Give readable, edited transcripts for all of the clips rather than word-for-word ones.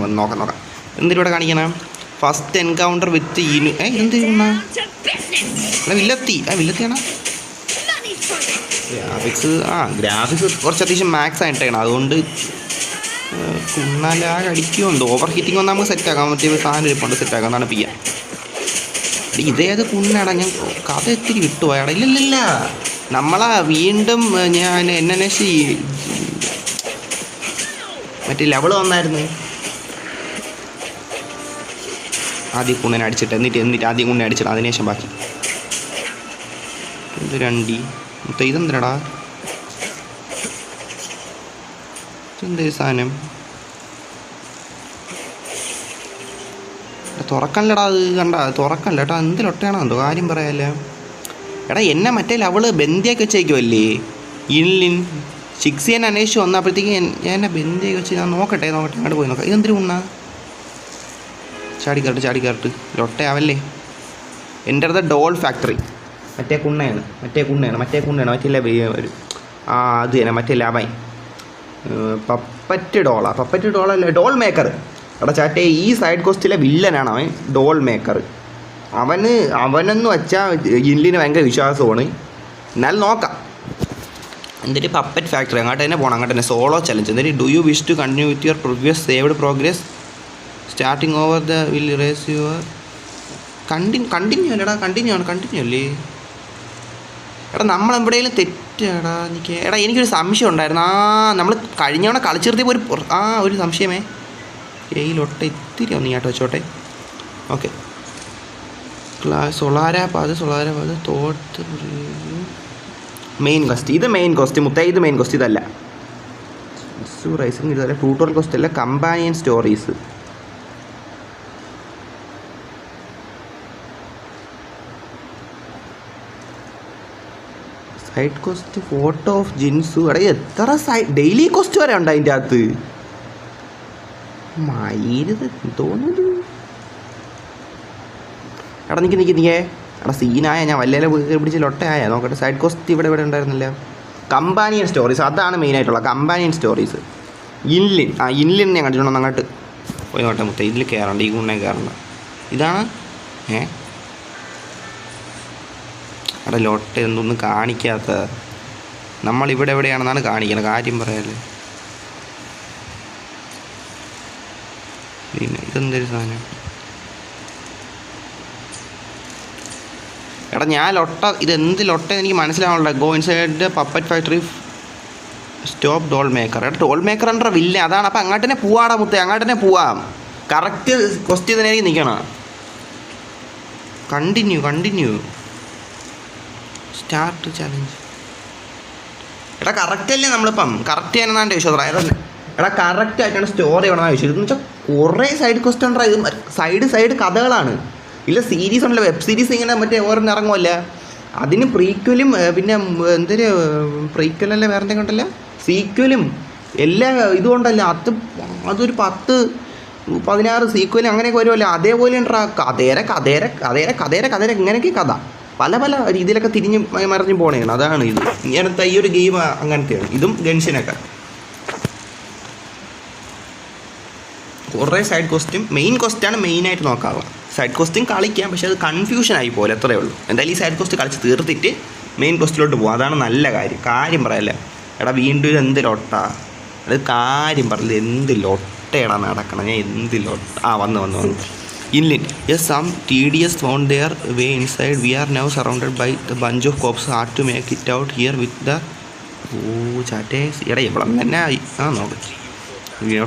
വന്ന് നോക്കാം. എന്തിനും ഇവിടെ കാണിക്കണം? ഫസ്റ്റ് എൻകൗണ്ടർ വിത്ത് എന്ത് വില്ലത്തിയാണ്. ഗ്രാഫിക്സ് കുറച്ച് അത്യാവശ്യം മാക്സ് ആയിട്ടാണ്, അതുകൊണ്ട് കുണ്ണാലാഗ് അടിക്കുമെന്തോ. ഓവർ ഹീറ്റിംഗ് വന്നാൽ നമുക്ക് സെറ്റാക്കാം. മറ്റേ സാധനം ഇരിപ്പുണ്ട്, സെറ്റാക്കാം. എന്നാണ് പിയ്യാം. ഇതേത് കുണ്ണാടാ? ഞാൻ കഥ ഇത്തിരി വിട്ടുപോയാടാ. ഇല്ലല്ല, നമ്മളാ വീണ്ടും ഞാൻ എന്നേശി മറ്റേ ലെവൽ വന്നായിരുന്നു. ആദ്യം കുണ്ണനെ അടിച്ചിട്ട് എന്നിട്ട് ആദ്യം കുണ്ണനെ അടിച്ചിട്ട് അതിനുശേഷം ബാക്കി. ഇത് രണ്ടി ഇതെന്തിനടാ? എന്തൊരു സാധനം തുറക്കല്ലടാ. അത് കണ്ട തുറക്കല്ല കേട്ടോ. എന്തിലൊട്ടയാണോ എന്തോ കാര്യം പറയാല്ലേ. എടാ എന്നെ മറ്റേ ലെവള് ബന്ധിയൊക്കെ വെച്ചേക്കുമല്ലേ. ഇൻലിൻ 6 അന്വേഷിച്ച് വന്നപ്പോഴത്തേക്ക് ഞാൻ എന്നെ ബന്ധിയൊക്കെ വെച്ച് ഞാൻ നോക്കട്ടെ അങ്ങോട്ട് പോയി നോക്കാം. ഇതെന്തൊരു ഉണ്ണ? ചാടിക്കറട്ട് ലൊട്ടയാവല്ലേ. എൻ്റെ അടുത്ത് ഡോൾ ഫാക്ടറി മറ്റേ കുണ്ണയാണ് മറ്റേ ഒരു അത് തന്നെ മറ്റേ ലാബായി പപ്പറ്റ് ഡോളല്ലേ, ഡോൾ മേക്കർ. എടാ ചാറ്റേ, ഈ സൈഡ് കോസ്റ്റിലെ വില്ലനാണ് അവൻ, ഡോൾ മേക്കർ. അവനെന്ന് വെച്ചാൽ ഇല്ലിന് ഭയങ്കര വിശ്വാസമാണ്. എന്നാലും നോക്കാം. എന്നിട്ട് പപ്പറ്റ് ഫാക്ടറി അങ്ങോട്ട് തന്നെ പോകണം. അങ്ങോട്ട് തന്നെ സോളോ ചലഞ്ച്. എന്നിട്ട് do you wish to continue with your previous saved progress starting over the will erase your continue അല്ലേ. എടാ നമ്മളെവിടെയെങ്കിലും തെറ്റാടാ. എനിക്കൊരു സംശയം ഉണ്ടായിരുന്നു. നമ്മൾ കഴിഞ്ഞ തവണ കളിച്ചെടുത്തിയപ്പോൾ ഒരു സംശയമേ. കയ്യിലൊട്ട ഇത്തിരി ഒന്ന് ഇങ്ങോട്ട് വെച്ചോട്ടെ. ഓക്കെ, സൊളാരാപാത് തോട്ട് മെയിൻ കോസ്റ്റ്. ഇത് മെയിൻ കോസ്റ്റ് മുത്തേ. ഇത് മെയിൻ കോസ്റ്റ് ഇതല്ല. റൈസിങ് ഇതല്ല. ട്യൂട്ടോറിയൽ കോസ്റ്റ് അല്ല. Companion stories. Side quest photo of ജിൻസു. എടാ എത്ര ഡെയിലി കോസ്റ്റ് വരെ ഉണ്ട് അതിൻ്റെ അകത്ത്. മയില് തോന്നുന്നു. എടാ നിൽക്കേ. എടാ സീനായ ഞാൻ വല്ലേലെ പിടിച്ച് ലൊട്ടയായ നോക്കട്ടെ. സൈഡ് കോസ്റ്റ് ഇവിടെ ഉണ്ടായിരുന്നില്ല. കമ്പാനിയൻ സ്റ്റോറീസ് അതാണ് മെയിനായിട്ടുള്ള കമ്പാനിയൻ സ്റ്റോറീസ്. ഇൻലിൻ ഞാൻ കണ്ടിട്ടുണ്ടോ? അങ്ങോട്ട് പോയി നോട്ടെ മുത്തേ. ഇതിൽ കയറണ്ട, ഈ ഗുണ്ണേ കയറണ്ട. ഇതാണ് എടാ ലൊട്ട എന്തൊന്നും കാണിക്കാത്ത. നമ്മളിവിടെ എവിടെയാണെന്നാണ് കാണിക്കുന്നത്. കാര്യം പറയാല്ലേ. പിന്നെ ഇതെന്തൊരു സാധനം? എടാ ഞാൻ ലൊട്ട ഇതെന്ത് ലൊട്ട എനിക്ക് മനസ്സിലാവണല്ലോ. Go inside puppet factory stop doll maker. എടാ ഡോൾ മേക്കർ എன்ற വില്ല അതാണ്. അപ്പം അങ്ങോട്ട് തന്നെ പോവാടാ മുത്തേ. അങ്ങോട്ട് തന്നെ പോവാം. കറക്റ്റ് ക്വസ്റ്റ്യൻ തന്നെ എനിക്ക് നിൽക്കണം. Continue start challenge. എടാ കറക്റ്റ് അല്ലേ നമ്മളിപ്പം? കറക്റ്റ് ചെയ്യാനെന്നാണ് വിശ്വാസം. എടാ കറക്റ്റ് ആയിട്ടാണ് സ്റ്റോറി വേണമെന്നാണ് വിശ്വാസം. ഇതെന്ന് വെച്ചാൽ കുറേ സൈഡ് ക്വസ്റ്റ്യൻ ഉണ്ടാ. ഇത് സൈഡ് കഥകളാണ്. ഇല്ല സീരീസ് ഉണ്ടല്ലോ, വെബ് സീരീസ് ഇങ്ങനെ മറ്റേ ഓരോന്ന് ഇറങ്ങുമല്ല. അതിന് പ്രീക്വലും പിന്നെ എന്തൊരു പ്രീക്വലല്ലേ വേറെ എന്തെങ്കിലും ഉണ്ടല്ലോ, സീക്വലും എല്ലാ ഇതുകൊണ്ടല്ല. അതൊരു 10-16 സീക്വലും അങ്ങനെയൊക്കെ വരുമല്ലോ. അതേപോലെ ഉണ്ടാ കഥേര ഇങ്ങനെയൊക്കെ കഥ പല രീതിയിലൊക്കെ തിരിഞ്ഞ് മറിഞ്ഞ് പോകണേണ്. അതാണ് ഇത്. ഇങ്ങനത്തെ ഈ ഒരു ഗെയിം അങ്ങനത്തെയാണ്. ഇതും ഗൺഷിനൊക്കെ കുറേ സൈഡ് കോസ്റ്റും മെയിൻ കോസ്റ്റാണ് മെയിനായിട്ട് നോക്കാവുക. സൈഡ് കോസ്റ്റും കളിക്കാം, പക്ഷെ അത് കൺഫ്യൂഷൻ ആയി പോലെ അത്രയേ ഉള്ളൂ. എന്തായാലും ഈ സൈഡ് കോസ്റ്റ് കളിച്ച് തീർത്തിട്ട് മെയിൻ കോസ്റ്റിലോട്ട് പോകും. അതാണ് നല്ല കാര്യം പറയല്ലേ. എടാ വീണ്ടും ഇത് എന്ത് ലൊട്ടാ? അത് കാര്യം പറയില്ല. എന്ത് ലൊട്ടയടാ നടക്കണം. ഞാൻ എന്ത് ലൊട്ട വന്നു ഇൻലിൻ. Yes, some TDS found their way inside. We are now surrounded by the bunch of cops. Hard to make it out here with the ചാറ്റേ. എടാ എവിടെ തന്നെ നോക്കാം.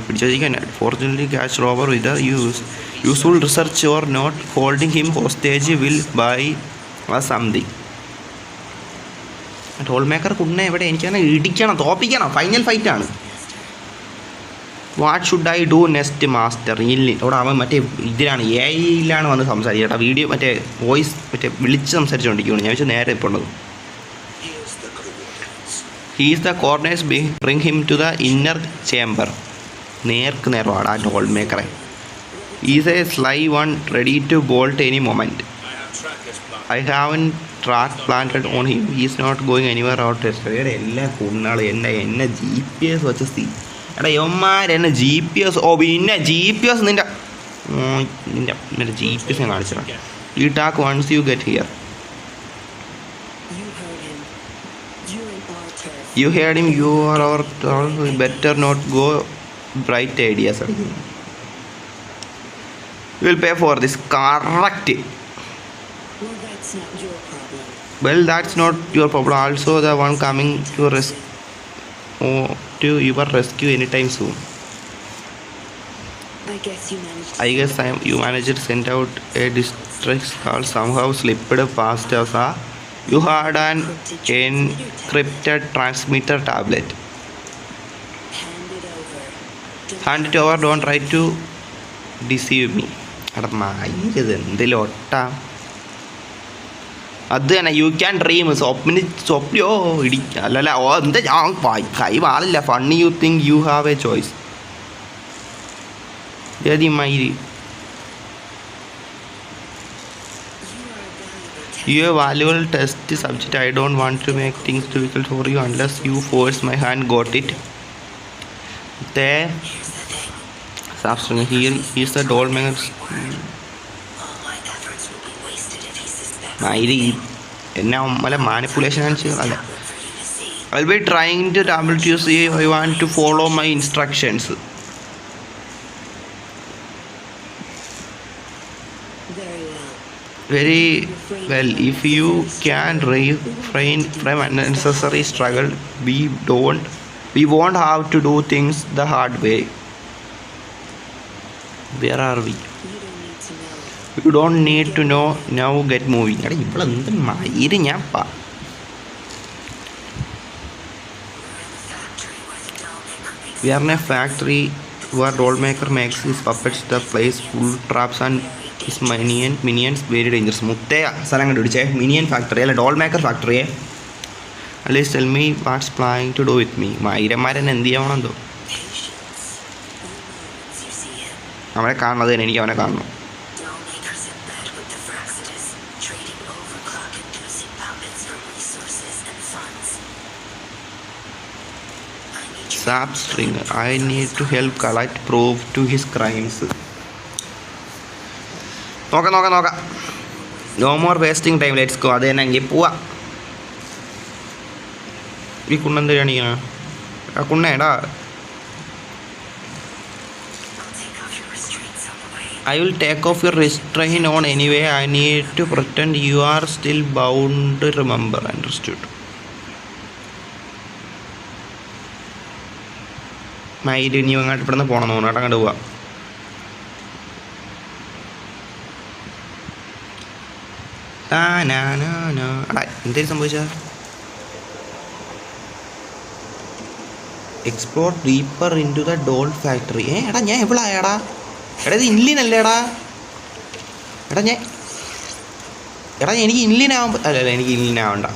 പിടിച്ചിരിക്കാൻ fortunately catch robber with useful research or not holding him hostage will buy something. Doll maker കുണ്ണ എവിടെ? എനിക്കാണ് ഇടിക്കണം, തോപ്പിക്കണം. ഫൈനൽ ഫൈറ്റാണ്. What should I do next master? ഇല്ല അവിടെ അവൻ മറ്റേ ഇതിലാണ് AI വന്ന് സംസാരിക്കട്ടെ. വീഡിയോ മറ്റേ വോയിസ് മറ്റേ വിളിച്ച് സംസാരിച്ചുകൊണ്ടിരിക്കുകയാണ്. ഞാൻ വെച്ചാൽ നേരെ ഇപ്പോൾ ഉള്ളത്. He's the corners bring him to the inner chamber. നേർവാടാ ടോൾ മേക്കറെ. Is a sly one ready to bolt any moment. I have an track planted on him. He's not going anywhere out test. എല്ലാ കുണ്ണാളും എന്നെ GPS വെച്ച് എടാ യവന്മാരെന്നെ GPS. ഓ പിന്നെ GPS നിൻ്റെ GPS ഞാൻ കാണിച്ചതാണ്. ഈ talk once you get here. You heard him. You are our better not go bright ideas. You will pay for this. Correct. Well, that's not your problem. Also, the one coming to your rescue anytime soon. I guess you managed to send out a distress call. Somehow slipped past us. You had an encrypted transmitter tablet. Hand it over. Don't try to deceive me. എടാ ഇത് എന്തെങ്കിലും ഒട്ടാ അത് തന്നെ. You can dream. സ്വപ്നോ ഇടി അല്ലല്ല. ഓ എന്താ ഞാൻ കൈ മാറില്ല. Funny you think you have a choice. ഏതി മയിരി You are a valuable test subject. I don't want to make things difficult for you unless you force my hand. Got it? There. Here is the doll maker. എന്നാ അല്ല manipulation അല്ല. I will be trying to double to see if I want to follow my instructions. Very well. If you can refrain from unnecessary struggle, we won't have to do things the hard way. Where are we? You don't need to know. Now get moving. എടാ ഇവളെന്ത് മയിര് ഞാൻ We are in a factory where doll maker makes his puppets. The place full traps and his minions very dangerous. മുത്തയ സ്ഥലം കണ്ടുപിടിച്ചേ. Minion factory അല്ല doll maker ഫാക്ടറിയെ. At least tell me what's planning to do with me. മയിരന്മാരെന്നെ എന്ത് ചെയ്യണമെന്തോ. അവനെ കാണുന്നത് തന്നെ. എനിക്ക് അവനെ കാണണം. Sap stringer. I need to help collect proof to his crimes. നോക്കാം. No more wasting time. Let's go. അത് തന്നെ എങ്കിൽ പോവാ. ഈ കുണ്ണെന്ത് കാണിക്കണ? ആ കുണ്ണേടാ. I will take off your restraint on anyway. I need to pretend you are still bound. Remember. Understood. മയില് ഇനി അങ്ങോട്ട് ഇവിടുന്ന് പോകണം തോന്നുന്നു കേട്ടോ. അങ്ങോട്ട് പോവാ. എന്തേലും സംഭവിച്ച? Explore deeper into the doll factory. എടാ ഞാൻ എവിടായടാ? എടാ ഇത് ഇൻലിനല്ലേടാ? എടാ എനിക്ക് ഇൻലിനാവുമ്പോൾ അല്ലല്ല എനിക്ക് ഇൻലിനാവണ്ട.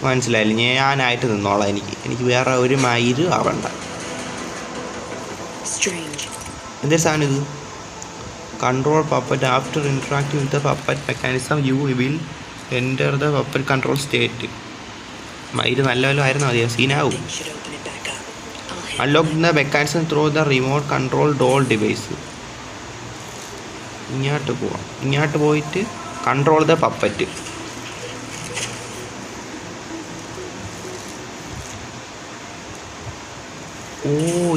മനസ്സിലായില്ല. ഞാനായിട്ട് നിന്നോളാം. എനിക്ക് വേറെ ഒരു മയിലും ആവണ്ട. എന്തേ സാധനം ഇത്? Control puppet. After interacting with the puppet mechanism, you will enter the puppet control state. മയില് നല്ല വല്ലതും ആയിരുന്നു മതിയോ? സീനാവും. Unlock the mechanism through the remote control doll device. ഇങ്ങോട്ട് പോവാം. ഇങ്ങോട്ട് പോയിട്ട് കൺട്രോൾ ദ പപ്പറ്റ്. ഓ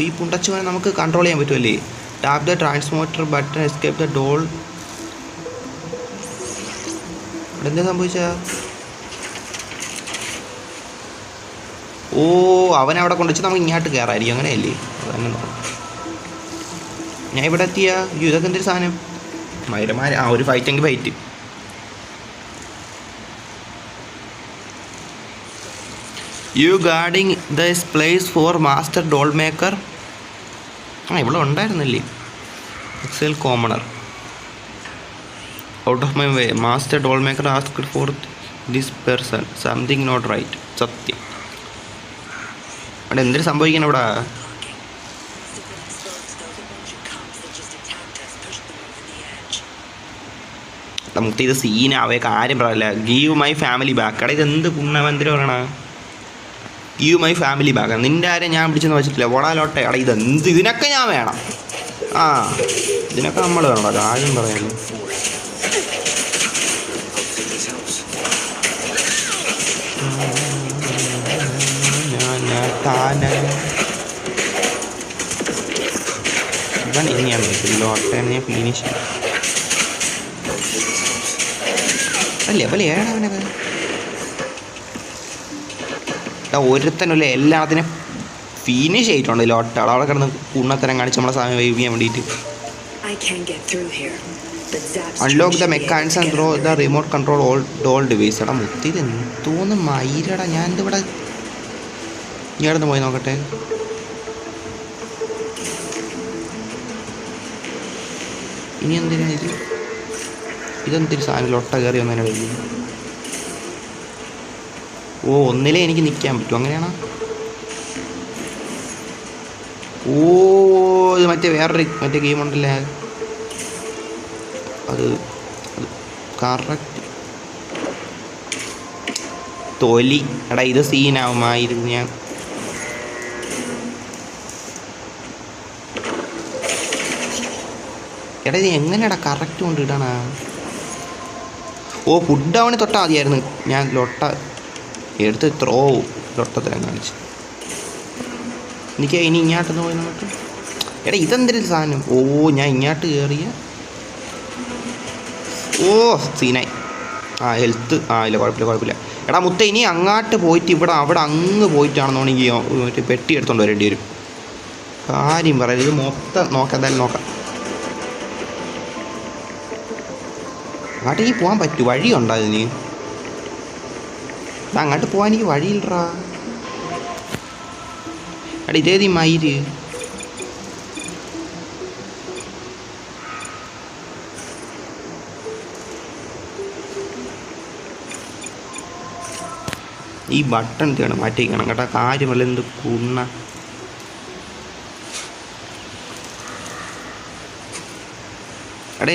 ഈ പുണ്ടച്ചുവനെ നമുക്ക് കൺട്രോൾ ചെയ്യാൻ പറ്റുമല്ലേ? Tap the transmitter button. Escape the doll. എന്താ സംഭവിച്ച? ഓ അവനവിടെ കൊണ്ടുവച്ച് നമുക്ക് ഇങ്ങോട്ട് കയറായിരിക്കും. അങ്ങനെയല്ലേ? അതന്നെ ഞാൻ ഇവിടെ എത്തിയ. ഇതൊക്കെ എന്തൊരു സാധനം? മയിരമാർ. ഒരു ഫൈറ്റെങ്കിൽ fight. You guarding this place for master doll maker. ഇവിടെ ഉണ്ടായിരുന്നില്ലേ? Excel commoner. Out of my way. Master doll maker asked for this person. Something not right. സത്യം. അവിടെ എന്തിനു സംഭവിക്കണം ഇവിടെ? നമുക്ക് ഇത് സീനാവേ. കാര്യം പറയല്ല. Give my family back. അവിടെ ഇതെന്ത് കുണ്ണമന്തിരം പറയണ? Give my family bag. നിൻ്റെ ആരെ ഞാൻ പിടിച്ചെന്ന് വെച്ചിട്ടില്ല. ഓടാലോട്ടെ. എടാ ഇതെന്ത്, ഇതിനൊക്കെ ഞാൻ വേണം. ആ ഇതിനൊക്കെ നമ്മൾ വേണോ കാര്യം പറയാനും. ഇതാണ് ഇനി ഞാൻ ലോട്ടനെ ഞാൻ ഫിനിഷ് ചെയ്യും. ലെവൽ ഏഴാവനത് ഒരുത്തനല്ലേ എല്ലാത്തിനും ഫിനിഷ് ചെയ്തിട്ടുണ്ട്. ലോട്ട അവിടെ കിടന്ന് ഉണ്ണത്തരം കാണിച്ച് നമ്മളെ സമയം വൈവ് ചെയ്യാൻ വേണ്ടിയിട്ട്. Unlock the mechanism and throw the remote control doll device. എടാ മുത്തിൽ എന്തോന്ന് മയിലടാ. ഞാൻ എന്തിവിടെ ഇങ്ങോട്ടൊന്ന് പോയി നോക്കട്ടെ. ഇനി എന്തിനാ ഇതെന്തൊരു സാധനം ലൊട്ട കയറി വന്നതിനെ വലിയ. ഓ ഒന്നിലേ എനിക്ക് നിൽക്കാൻ പറ്റും, അങ്ങനെയാണോ? ഓ ഇത് വേറൊരു ഗെയിം ഉണ്ടല്ലേ, അത് കറക്റ്റ് തൊലി. എടാ ഇത് സീനാവുമായിരുന്നു. ഞാൻ എടാ ഇത് എങ്ങനെയാടാ കറക്റ്റ് കൊണ്ട് ഇടണ? ഓ ഫുഡ് ഡൗണ് തൊട്ടാൽ മതിയായിരുന്നു. ഞാൻ ലൊട്ട എടുത്ത് ത്രോ ലൊട്ടത്തരം കാണിച്ചു. എനിക്ക് ഇനി ഇങ്ങോട്ടൊന്ന് പോയി നോട്ട്. എടാ ഇതെന്തൊരു സാധനം. ഓ ഞാൻ ഇങ്ങോട്ട് കയറിയ ഓ സീനായി. ആ ഹെൽത്ത് ഇല്ല കുഴപ്പമില്ല. എടാ മുത്ത ഇനി അങ്ങോട്ട് പോയിട്ട് അവിടെ അങ്ങ് പോയിട്ടാണെന്നുണ്ടെങ്കിൽ മറ്റേ പെട്ടി എടുത്തോണ്ട് വരേണ്ടി വരും. കാര്യം പറയാം. ഇത് മൊത്തം നോക്കാം, എന്തായാലും നോക്കാം. അങ്ങോട്ട് എനിക്ക് പോകാൻ പറ്റും, വഴിയുണ്ടോ അതിന്? അങ്ങോട്ട് പോകാൻ എനിക്ക് വഴിയില്ലടാ. എടാ ഇതേത് ഈ മയില്? ഈ ബട്ടൺ തീണം മാറ്റിക്കണം കേട്ടോ. കാര്യമല്ല എന്ത് കുണ്ണ. എടാ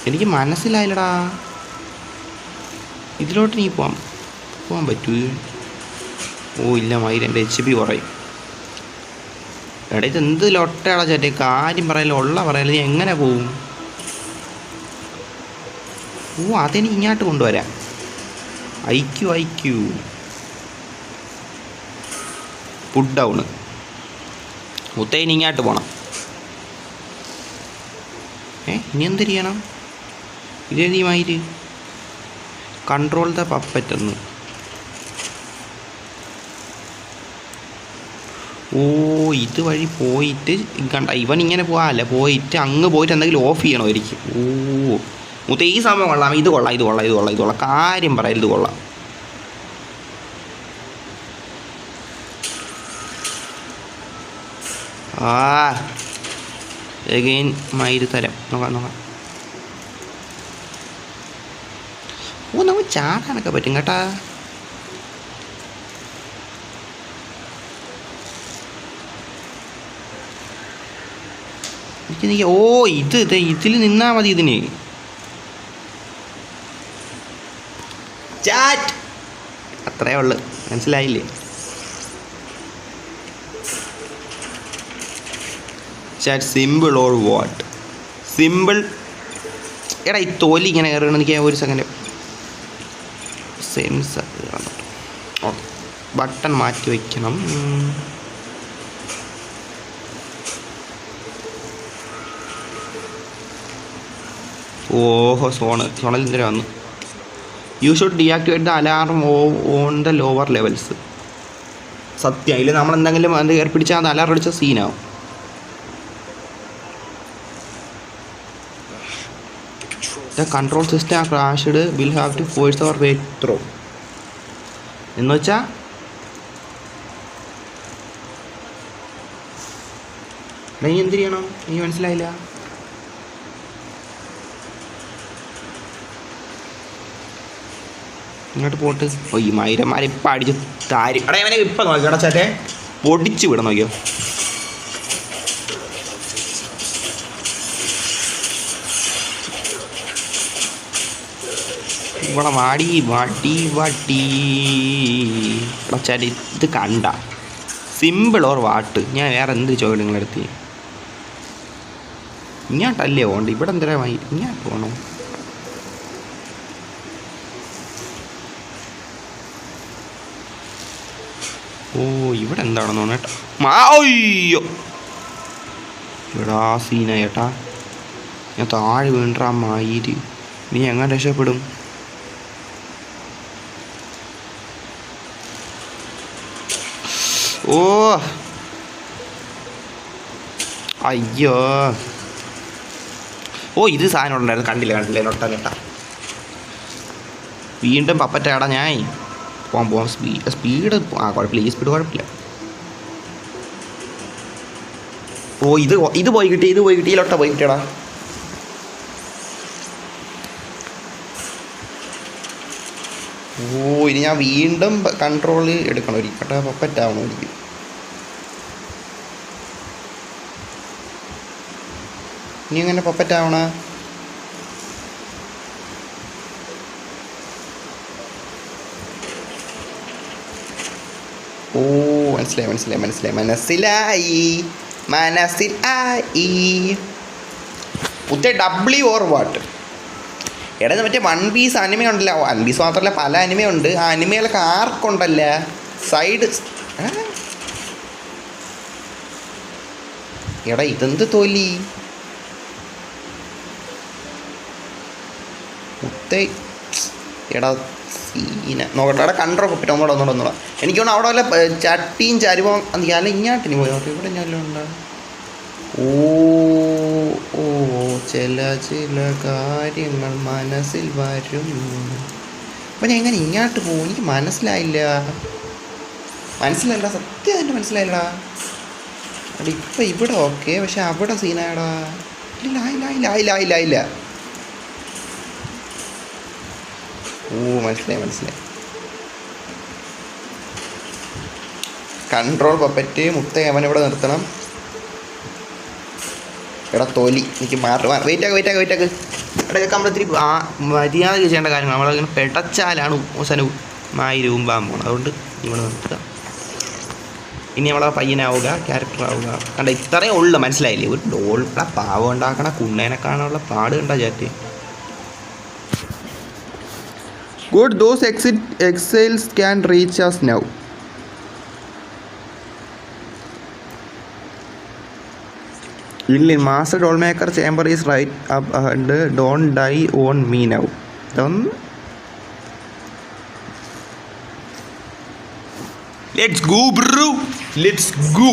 എനിക്ക് മനസ്സിലായില്ലടാ. ഇതിലോട്ട് നീ പോകാൻ പറ്റൂ? ഓ ഇല്ല മയിൽ എൻ്റെ HP കുറയും. എടാ ഇതെന്ത് ലൊട്ടയാളാ ചേട്ടേ. കാര്യം പറയല്ലോ ഉള്ള പറയല്ലോ. നീ എങ്ങനെ പോവും? ഓ അതെനിക്ക് ഇങ്ങോട്ട് കൊണ്ടുവരാം. ഐക്യു ഫുഡ് ഡൗണ് മുത്തേന് ഇങ്ങോട്ട് പോകണം. ഇനി എന്ത് ചെയ്യണം? ഇതേതീമായിട്ട് കൺട്രോൾ ദ പപ്പറ്റ് ഒന്ന്. ഓ ഇത് വഴി പോയിട്ട് കണ്ട ഇവൻ ഇങ്ങനെ പോകാമല്ല, പോയിട്ട് അങ്ങ് പോയിട്ട് എന്തെങ്കിലും ഓഫ് ചെയ്യണോ എനിക്ക്? ഓ മുത്ത ഈ സംഭവം കൊള്ളാം. ഇത് കൊള്ളാം. കാര്യം പറയാം, ഇത് കൊള്ളാം. എഗെയിൻ മയില് തരാം. നോക്കാം. ഓ നമുക്ക് ചാടാനൊക്കെ പറ്റും കേട്ടാ. ഓ ഇതിൽ നിന്നാ മതി. ഇതിന് ചാറ്റ് അത്രേ ഉള്ളു. മനസ്സിലായില്ലേ? Chat simple or what? Simple. എടാ ഈ തോലി ഇങ്ങനെ കയറണം. എനിക്ക് ഒരു സെക്കൻഡ് സെൻസർ ബട്ടൺ മാറ്റി വയ്ക്കണം. ഓഹോ സോണൽ ഇന്നലെ വന്നു. You should deactivate the alarm on the lower levels. സത്യം ഇല്ല, നമ്മളെന്തെങ്കിലും അത് ഏർപ്പിടിച്ചാൽ അത് അലാറം അടിച്ച സീനാവും. The control system crashed. We'll have to force our way through. എന്ന് വെച്ചാൽ നീ എന്ത് ചെയ്യണം? നീ മനസ്സിലായില്ല. ഇങ്ങോട്ട് പോട്ട്. ഓ ഈ മൈരന്മാരിപ്പം അടിച്ച് താരി. എടാ ഇവനെ ഇപ്പം നോക്കിയോടാ ചേട്ടേ, പൊടിച്ച് വിടാൻ നോക്കിയോ. ഓ ഇവിടെ വാടി വാട്ടി വാട്ടി വെച്ചാൽ ഇത് കണ്ട സിമ്പിൾ ഓർ വാട്ട്. ഞാൻ വേറെ എന്ത് ചോദ്യം നിങ്ങളെടുത്ത് ഇങ്ങോട്ടല്ലേ പോകണ്ട? ഇവിടെ എന്തിനാ ഇങ്ങോട്ട് പോകണോ? ഓ ഇവിടെ എന്താണെന്ന് തോന്നേട്ടാ. അയ്യോ എടാ സീന ചേട്ടാ, ഞാൻ താഴെ വീണ്ടാ മയിര്. നീ എങ്ങനെ രക്ഷപ്പെടും? ഓ അയ്യോ ഓ ഇത് സാധനം ഉണ്ടായിരുന്നു, കണ്ടില്ല നൊട്ട കേട്ടാ. വീണ്ടും പപ്പറ്റാടാ ഞാൻ പോകാൻ സ്പീഡ് കുഴപ്പമില്ല, ഈ സ്പീഡ് കുഴപ്പമില്ല. ഓ ഇത് പോയി കിട്ടി, ഈ ലൊട്ട പോയി കിട്ടിയടാ. ഓ ഇനി ഞാൻ വീണ്ടും കൺട്രോൾ എടുക്കണം, ഒരിക്കട്ടെ പപ്പറ്റാവണം എനിക്ക്. ഇനി എങ്ങനെ പപ്പറ്റാവണ? ഓ മനസ്സിലായി. ഉത്തേ ഡബ്ല്യു ഓർ വാട്ട്? എടാ മറ്റേ വൺ പീസ് അനിമ ഉണ്ടല്ലോ, വൺ പീസ് മാത്രമല്ല പല അനിമയുണ്ട്. ആ അനിമയിലൊക്കെ ആർക്കുണ്ടല്ല സൈഡ്. എടാ ഇതെന്ത് തൊലി മുത്തേ. എടാ സീന നോക്കട്ടെ. എടാ കണ്ടോ പറ്റും ഒന്നൂടെ. എനിക്ക് തോന്നുന്നു അവിടെ വല്ല ചട്ടിയും ചരുവോ അല്ല ഇങ്ങോട്ടിനി പോയി നോക്കാം. ഇവിടെ ഞാൻ ഉണ്ടോ? ഓ ചില കാര്യങ്ങൾ മനസ്സിൽ വരും. അപ്പം ഞാൻ എങ്ങനെ ഇങ്ങോട്ട് പോകും? എനിക്ക് മനസ്സിലായില്ല സത്യമായിട്ട് മനസ്സിലായില്ലടാ. എടാ ഇപ്പം ഇവിടെ ഓക്കെ, പക്ഷെ അവിടെ സീനായടാ. ഇല്ല. ഓ മനസ്സിലായി. കൺട്രോൾ പപ്പറ്റ് മുത്തേ അവനിവിടെ നിർത്തണം. എടാ തൊലി എനിക്ക് വെയിറ്റ് ആക്ക്. എടാ നമ്മളിത്തിരി മര്യാദ ചെയ്യേണ്ട കാര്യങ്ങൾ നമ്മളിങ്ങനെ പെടച്ചാലാണ് സനുവും പാമ്പോണം. അതുകൊണ്ട് ഇവിടെ നിർത്തുക. ഇനി നമ്മളെ പയ്യനാവുക, ക്യാരക്ടർ ആവുക. കണ്ട ഇത്രയേ ഉള്ളു, മനസ്സിലായില്ലേ? ഒരു ഡോൾപ്പ പാവം ഉണ്ടാക്കണ കുണ്ണേനെ കാണാനുള്ള പാട് കണ്ട chat. Good, those exiles can reach us now. ഇല്ല, master doll maker chamber is right up and don't die on me now. ഇതൊന്ന് let's go bro, let's go.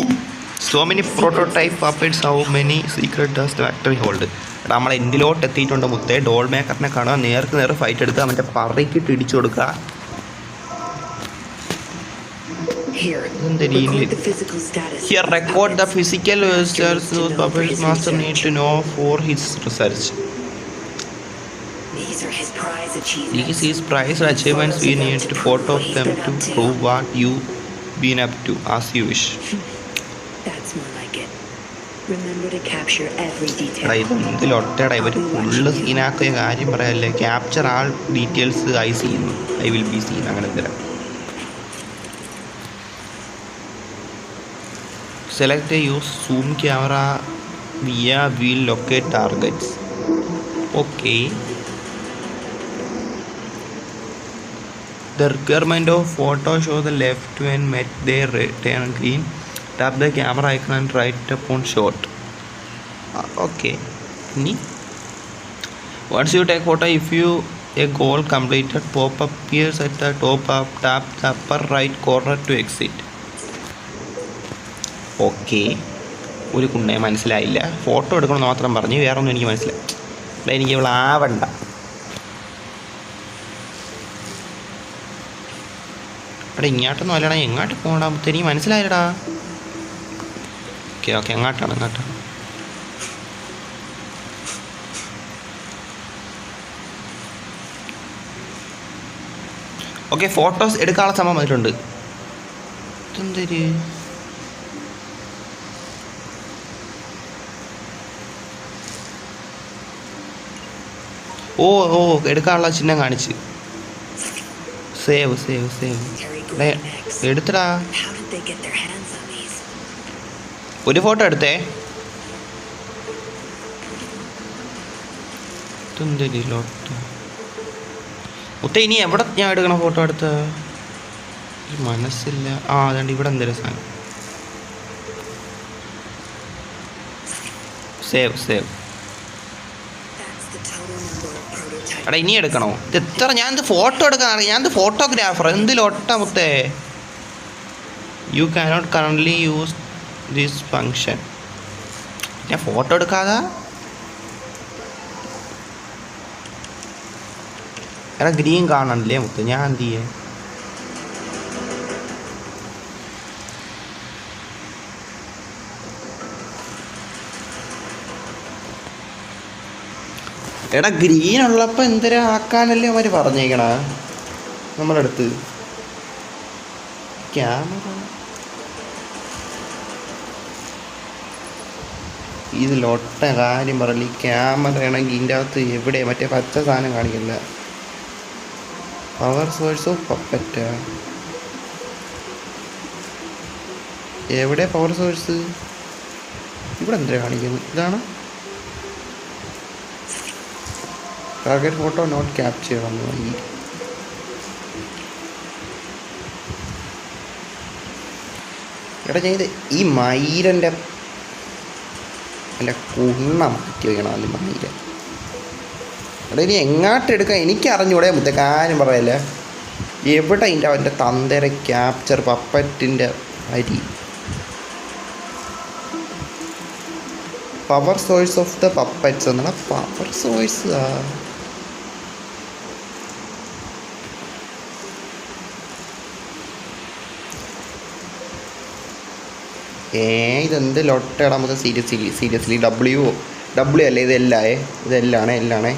So many prototype puppets, how many secret does the factory hold. നമ്മൾ എന്തിലോട്ട് എത്തിയിട്ടുണ്ട് മുത്തേ? Doll മേക്കറിനെ കാണുക, നേർ fight എടുക്കുക, മറ്റേ പറക്കിട്ട് ഇടിച്ചു കൊടുക്കുക. Here, record the physical status those puppet master need to know for his research. These are his prize achievements. We need to photo of them to prove what you've been up to, as you wish. That's more like it. Remember to capture every detail. ഇതിലൊട്ടേടാ ഇവർ full സീനാക്കിയ കാര്യം പറയാല്ലേ. Capture all details I seen, I will be seen, അങ്ങനെ തരാം. Select a use zoom camera via wheel locate targets. Okay. The requirement of photo show the left when met they turn green. Tap the camera icon and right upon shot. Okay. Once you take photo, if you a goal completed, pop up appears at the top up. Tap the upper right corner to exit. Okay, ഒരു കുണ്ണേ മനസ്സിലായില്ല. Photo എടുക്കണമെന്ന് മാത്രം പറഞ്ഞ് വേറെ ഒന്നും എനിക്ക് മനസ്സിലായി. എനിക്ക് ഇവിടെ ആവണ്ട. എടാ ഇങ്ങോട്ടൊന്നും അല്ലടാ, എങ്ങോട്ട് പോകണ്ടാകുമ്പോൾ എനിക്ക് മനസ്സിലായില്ലടാ. ഓക്കെ എങ്ങോട്ടാണ്? ഓക്കെ, ഫോട്ടോസ് എടുക്കാനുള്ള സമയം വന്നിട്ടുണ്ട്. ഇതെന്തൊരു ഓ എടുക്കാനുള്ള ചിഹ്നം കാണിച്ച്. സേവ് സേവ് സേവ് എടുത്തടാ. ഒരു ഫോട്ടോ എടുത്തേ. മുത്ത ഇനി എവിടെ ഞാൻ എടുക്കണ ഫോട്ടോ എടുത്ത മനസ്സില്ല. ആ അതുകൊണ്ട് ഇവിടെ എന്തൊരു സാധനം. Save save. എടാ ഇനി എടുക്കണോ? ഇത് എത്ര ഞാനിത് ഫോട്ടോ എടുക്കാൻ അറിയാം. ഞാനിത് ഫോട്ടോഗ്രാഫർ. എന്തിലൊട്ട മുത്തേ. You cannot currently use this function. ഞാൻ ഫോട്ടോ എടുക്കാതെ. എടാ ഗ്രീൻ കാണണ്ടല്ലേ മുത്ത്. ഞാൻ എന്ത് ചെയ്യേ? എടാ ഗ്രീൻ ഉള്ളപ്പോൾ എന്തൊരു ആക്കാനല്ലേ അവർ പറഞ്ഞേക്കണ നമ്മുടെ അടുത്ത്. ക്യാമറ ഇതിലൊട്ട കാര്യം പറയല്. ഈ ക്യാമറ ആണെങ്കിൽ ഇതിൻ്റെ അകത്ത് എവിടെ മറ്റേ പച്ച സാധനം കാണിക്കില്ല. Power source of puppet. എവിടെ പവർ സോഴ്സ്? ഇവിടെ എന്തിനാ കാണിക്കുന്നത്? ഇതാണ് ടാർഗറ്റ് ഫോട്ടോ നോട്ട് ക്യാപ്ചർ വന്നു. എടാ ഞാൻ ഇത് ഈ മയിരൻ്റെ എൻ്റെ കുണ്ണ മാറ്റി വയ്ക്കണം. അതിൽ മയിര. എടാ ഇനി എങ്ങാട്ടെടുക്കാൻ എനിക്ക് അറിഞ്ഞൂടെ മുത്തേ. കാര്യം പറയല്ലേ. എവിടെ അതിൻ്റെ അവൻ്റെ തന്തര ക്യാപ്ചർ പപ്പറ്റിൻ്റെ അരി. Power source of the puppets എന്നാണ്. പവർ സോഴ്സ് ഇതെന്ത് ലൊട്ടടാ നമുക്ക്. സീരിയസ്ലി ഡബ്ല്യു അല്ലേ ഇതെല്ലാണേ.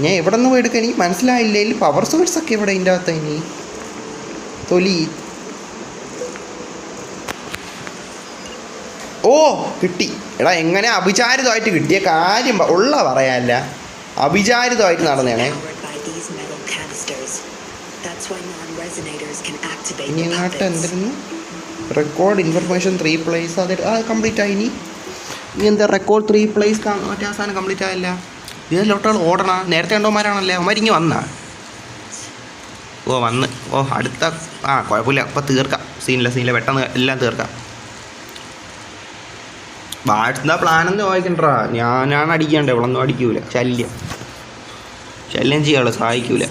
ഞാൻ എവിടെ നിന്ന് പോയി എടുക്കാൻ എനിക്ക് മനസ്സിലായില്ല. ഇതിൽ പവർ സോഴ്സൊക്കെ ഇവിടെ ഇതിൻ്റെ അകത്ത്. ഇനി തൊലി. ഓ കിട്ടി. എടാ എങ്ങനെ അവിചാരിതമായിട്ട് കിട്ടിയ കാര്യം ഉള്ള പറയാനല്ല. അവിചാരിതമായിട്ട് നടന്നേണേ. ഇനി ഇങ്ങോട്ട് എന്തിരുന്നു? Record information 3 place. അത് കംപ്ലീറ്റ് ആയി. ഇനി എന്താ റെക്കോർഡ് 3 പ്ലേസ് മറ്റേ ആ സാധനം കംപ്ലീറ്റ് ആയില്ല. ഇതിലൊട്ടാൾ ഓടണ. നേരത്തെ കണ്ടോമാരാണല്ലേ അവന്മാരിങ്ങി വന്നാ. ഓ വന്ന്. ഓ അടുത്ത കുഴപ്പമില്ല. ഇപ്പം തീർക്കാം. സീനില്ല പെട്ടെന്ന് എല്ലാം തീർക്കാം. വാട്സ് പ്ലാനൊന്നും വായിക്കണ്ടാ. ഞാനാണ് അടിക്കണ്ടേ. ഇവളൊന്നും അടിക്കൂല. ശല്യം ചെയ്യാള് സഹായിക്കൂല.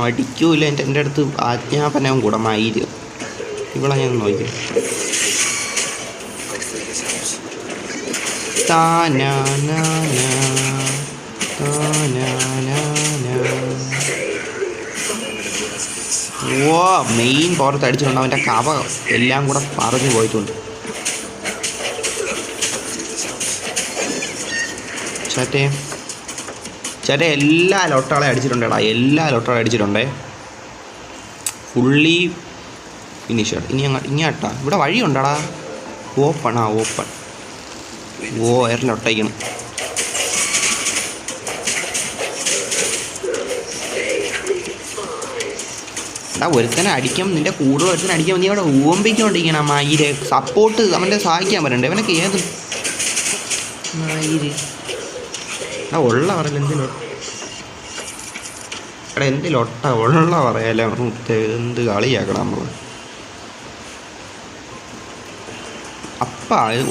അടിക്കൂല. എൻ്റെ അടുത്ത് ആജ്ഞാപനവും കൂടെ മയില്. ഇവളെ ഞാൻ നോക്കി. ഓ മെയിൻ പുറത്ത് അടിച്ചിട്ടുണ്ട്. അവൻ്റെ കവ എല്ലാം കൂടെ പറഞ്ഞു പോയിട്ടുണ്ട്. ചേട്ടേ എല്ലാ ലൊട്ടാളെ അടിച്ചിട്ടുണ്ടേടാ. എല്ലാ ലൊട്ടാളെ അടിച്ചിട്ടുണ്ടേ. ഫുള്ളി ഫിനിഷഡ്. ഇങ്ങോട്ടാ ഇവിടെ വഴിയുണ്ടടാ. ഓപ്പൺ. ഓ എയറിലൊട്ടയ്ക്കണം. എടാ ഒരുത്തനെ അടിക്കാം. നിൻ്റെ കൂടുതൽ ഒരുത്തനെ അടിക്കാൻ നീ അവിടെ ഓമ്പിക്കൊണ്ടിരിക്കണം. മയില് സപ്പോർട്ട് അവൻ്റെ സഹായിക്കാൻ പറയണ്ടേ. അവനൊക്കെ ഏത് മയില്. ഉള്ള പറയല. എന്തിലൊട്ട ഉള്ള പറയാലോ. എന്ത് കളിയാക്കണം നമ്മൾ.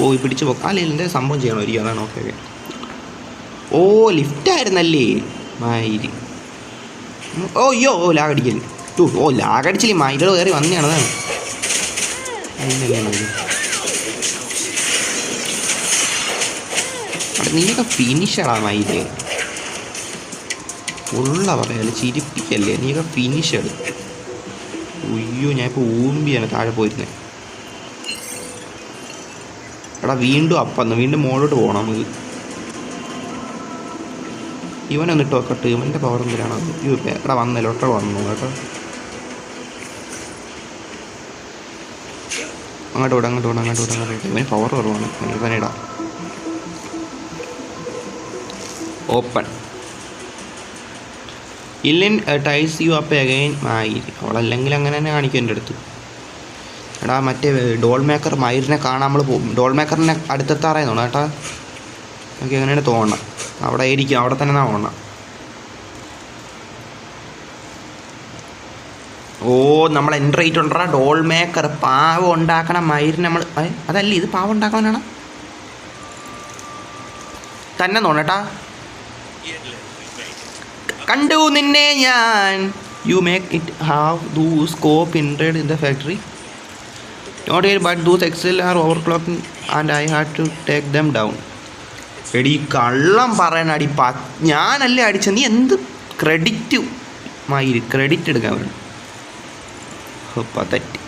ഓ പിടിച്ചു പോക്കാം. അല്ല എന്ത് സംഭവം ചെയ്യണോ ഇരിക്കും. അതാണ്. ഓക്കെ. ഓ ലിഫ്റ്റായിരുന്നല്ലേ മയില്. ഓ അയ്യോ ലാഗടിക്കല്. ഓ ലാഗടിച്ചില്ലേ. മയിലുകൾ കയറി വന്നെയാണ്. അതാണ് നീയൊക്കെ ഫിനിഷടാ മയില്. ഉള്ള പറയാല് ചിരിപ്പിക്കല്ലേ. നീയൊക്കെ ഫിനിഷഡ്. ഉയ്യോ ഞാനിപ്പോൾ ഊമ്പിയാണ് താഴെ പോയിരുന്നത്. എടാ വീണ്ടും വീണ്ടും മുകളിലോട്ട് പോകണം നമുക്ക്. ഇവനൊന്നിട്ട് നോക്കട്ടെ. ഇവൻ്റെ പവർ എന്തിനാണ്? എടാ വന്നല്ലോ. ഒട്ട വന്നു കേട്ടോ. അങ്ങോട്ട് വിടാം. ഇവന് പവർ കുറവാണ്. തന്നെ ഇടാം. ഓപ്പൺ. ഇല്ലിൻ ടൈസ് യു അപ്പ് അഗൈൻ മയിര്. അവളല്ലെങ്കിൽ അങ്ങനെ തന്നെ കാണിക്കും എൻ്റെ അടുത്ത്. എടാ മറ്റേ ഡോൾ മേക്കർ മയിരിനെ കാണാൻ നമ്മൾ പോകും. ഡോൾ മേക്കറിനെ അടുത്തെത്താറായി തോന്നുന്നു കേട്ടാ. എനിക്ക് എങ്ങനെയാണ് തോന്നണം. അവിടെ ഇരിക്കും, അവിടെ തന്നെ തോന്നണം. ഓ നമ്മൾ എൻ്റർ ചെയ്തിട്ടുണ്ടാ ഡോൾ മേക്കർ. പാവം ഉണ്ടാക്കണ മയിരിനെ നമ്മൾ അതല്ല, ഇത് പാവം ഉണ്ടാക്കാനാണ് തന്നെ തോന്നട്ടാ. കണ്ടു നിന്നെ ഞാൻ. You make it have do scope intrude in the factory. Not here but those excel are over clocking and I had to take them down. എടി കള്ളം പറയണടി, ഞാനല്ലേ അടിച്ച. നീ എന്ത് ക്രെഡിറ്റ് മയിര്, ക്രെഡിറ്റ് എടുക്കാൻ വേണം. pathetic.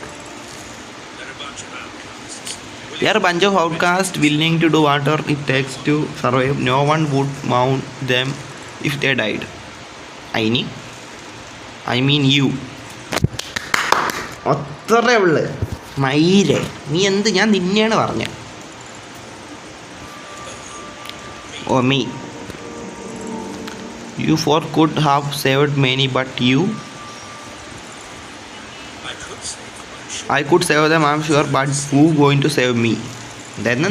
We are a bunch of outcasts willing to do whatever it takes to survive. No one would mount them if they died. I mean you. അത്രേ ഉള്ളു മയിരെ. നീ എന്ത്, ഞാൻ നിന്നെയാണ് പറഞ്ഞത്. ഓ me. You four could have saved many, but you. I could save them, I'm sure, but who going to save me? Then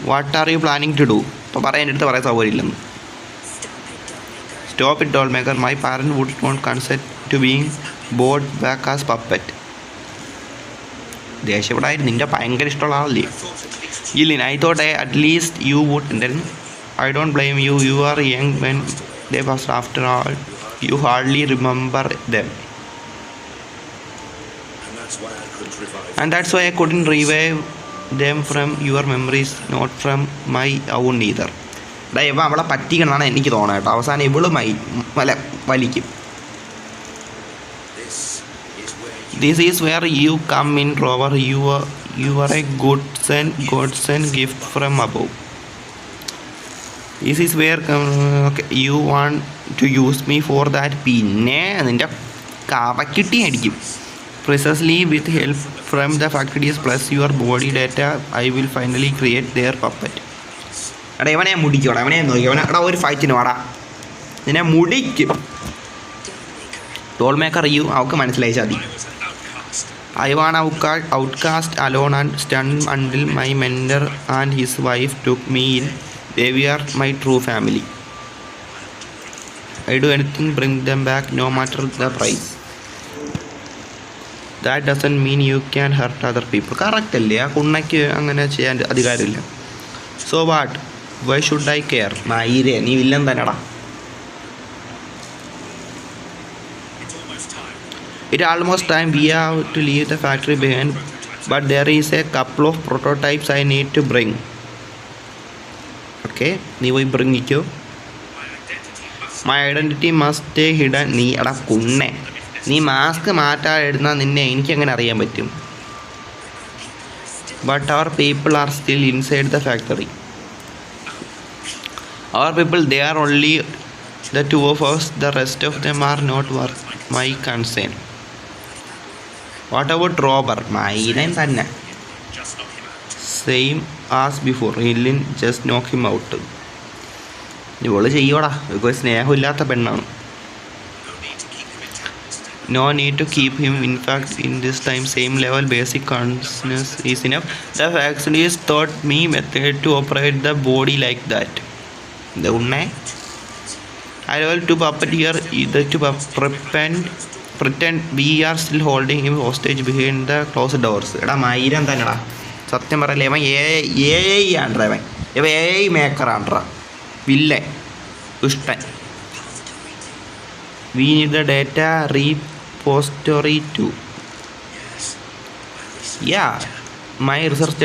what are you planning to do? അപ്പോൾ പറയാൻ എൻ്റെ അടുത്ത് പറയാൻ സൗകര്യമില്ലെന്ന്. Stop it, doll maker. My parents would not consent to being bought back as puppet. ദേഷ്യപ്പെടായി, നിൻ്റെ ഭയങ്കര ഇഷ്ടമുള്ള ആളല്ലേ. ഇല്ല, I thought at least you would. Then I don't blame you. You are young when they passed. After all, you hardly remember them. And that's why I couldn't revive them from your memories, not from my own either. ഇവ അവളെ പറ്റിക്കണമെന്നാണ് എനിക്ക് തോന്നുന്നത് കേട്ടോ. അവസാനം ഇവള് വലിക്കും. This is where you come in, Rover. You are a godsend gift from above. This is where you want to use me for that. പിന്നെ നിൻ്റെ കവക്കിട്ടി അടിക്കും. Precisely with help from the factories plus your body data, I will finally create their puppet. എടാ ഇവനെ മുടിക്കോടാ, ഇവനെ നോക്കി. എടാ ഒരു ഫൈറ്റിന് വാടാ, നിന്നെ മുടിക്കും. Doll maker U. അവൾക്ക് മനസ്സിലായി ചതി. I was outcast alone and stunned until my mentor and his wife took me in. They were my true family. I do anything bring them back, no matter the price. That doesn't mean you can hurt other people. Correct അല്ലേ? ആ കുണ്ണയ്ക്ക് അങ്ങനെ ചെയ്യാൻ അധികാരമില്ല. So what? Why should I care? മയിരെ, നീ villain തന്നെടാ. It's almost time we have to leave the factory behind, but there is a couple of prototypes I need to bring. Okay, നീ പോയി ബ്രിങ്ങിക്കോ. My identity must stay hidden. നീ എടാ കുണ്ണേ, നീ mask മാറ്റാതിരുന്നാൽ നിന്നെ എനിക്കെങ്ങനെ അറിയാൻ പറ്റും? But our people are still inside the factory. Our people, they are only the two of us. The rest of them are not worth my concern. What about Robert? മൈനൻ തന്നെ. Same as before. Ellen, just knock him out. ഇവള് ചെയ്യോടാ, ഇപ്പോൾ സ്നേഹമില്ലാത്ത പെണ്ണാണ്. No need to keep him. In fact, in this time, same level basic consciousness is enough. The factories taught me method to operate the body like that. The unne I level to puppet here either to pretend we are still holding him hostage behind the closed doors. എടാ മൈരം തന്നെടാ, സത്യം പറയല്ലേ. ഇവൻ AI ആണ്ട്രാ. ഇവൻ AI maker ആണ്ട്രാ. Villain ഇഷ്ടൻ. We need the data repository too. Yeah, my research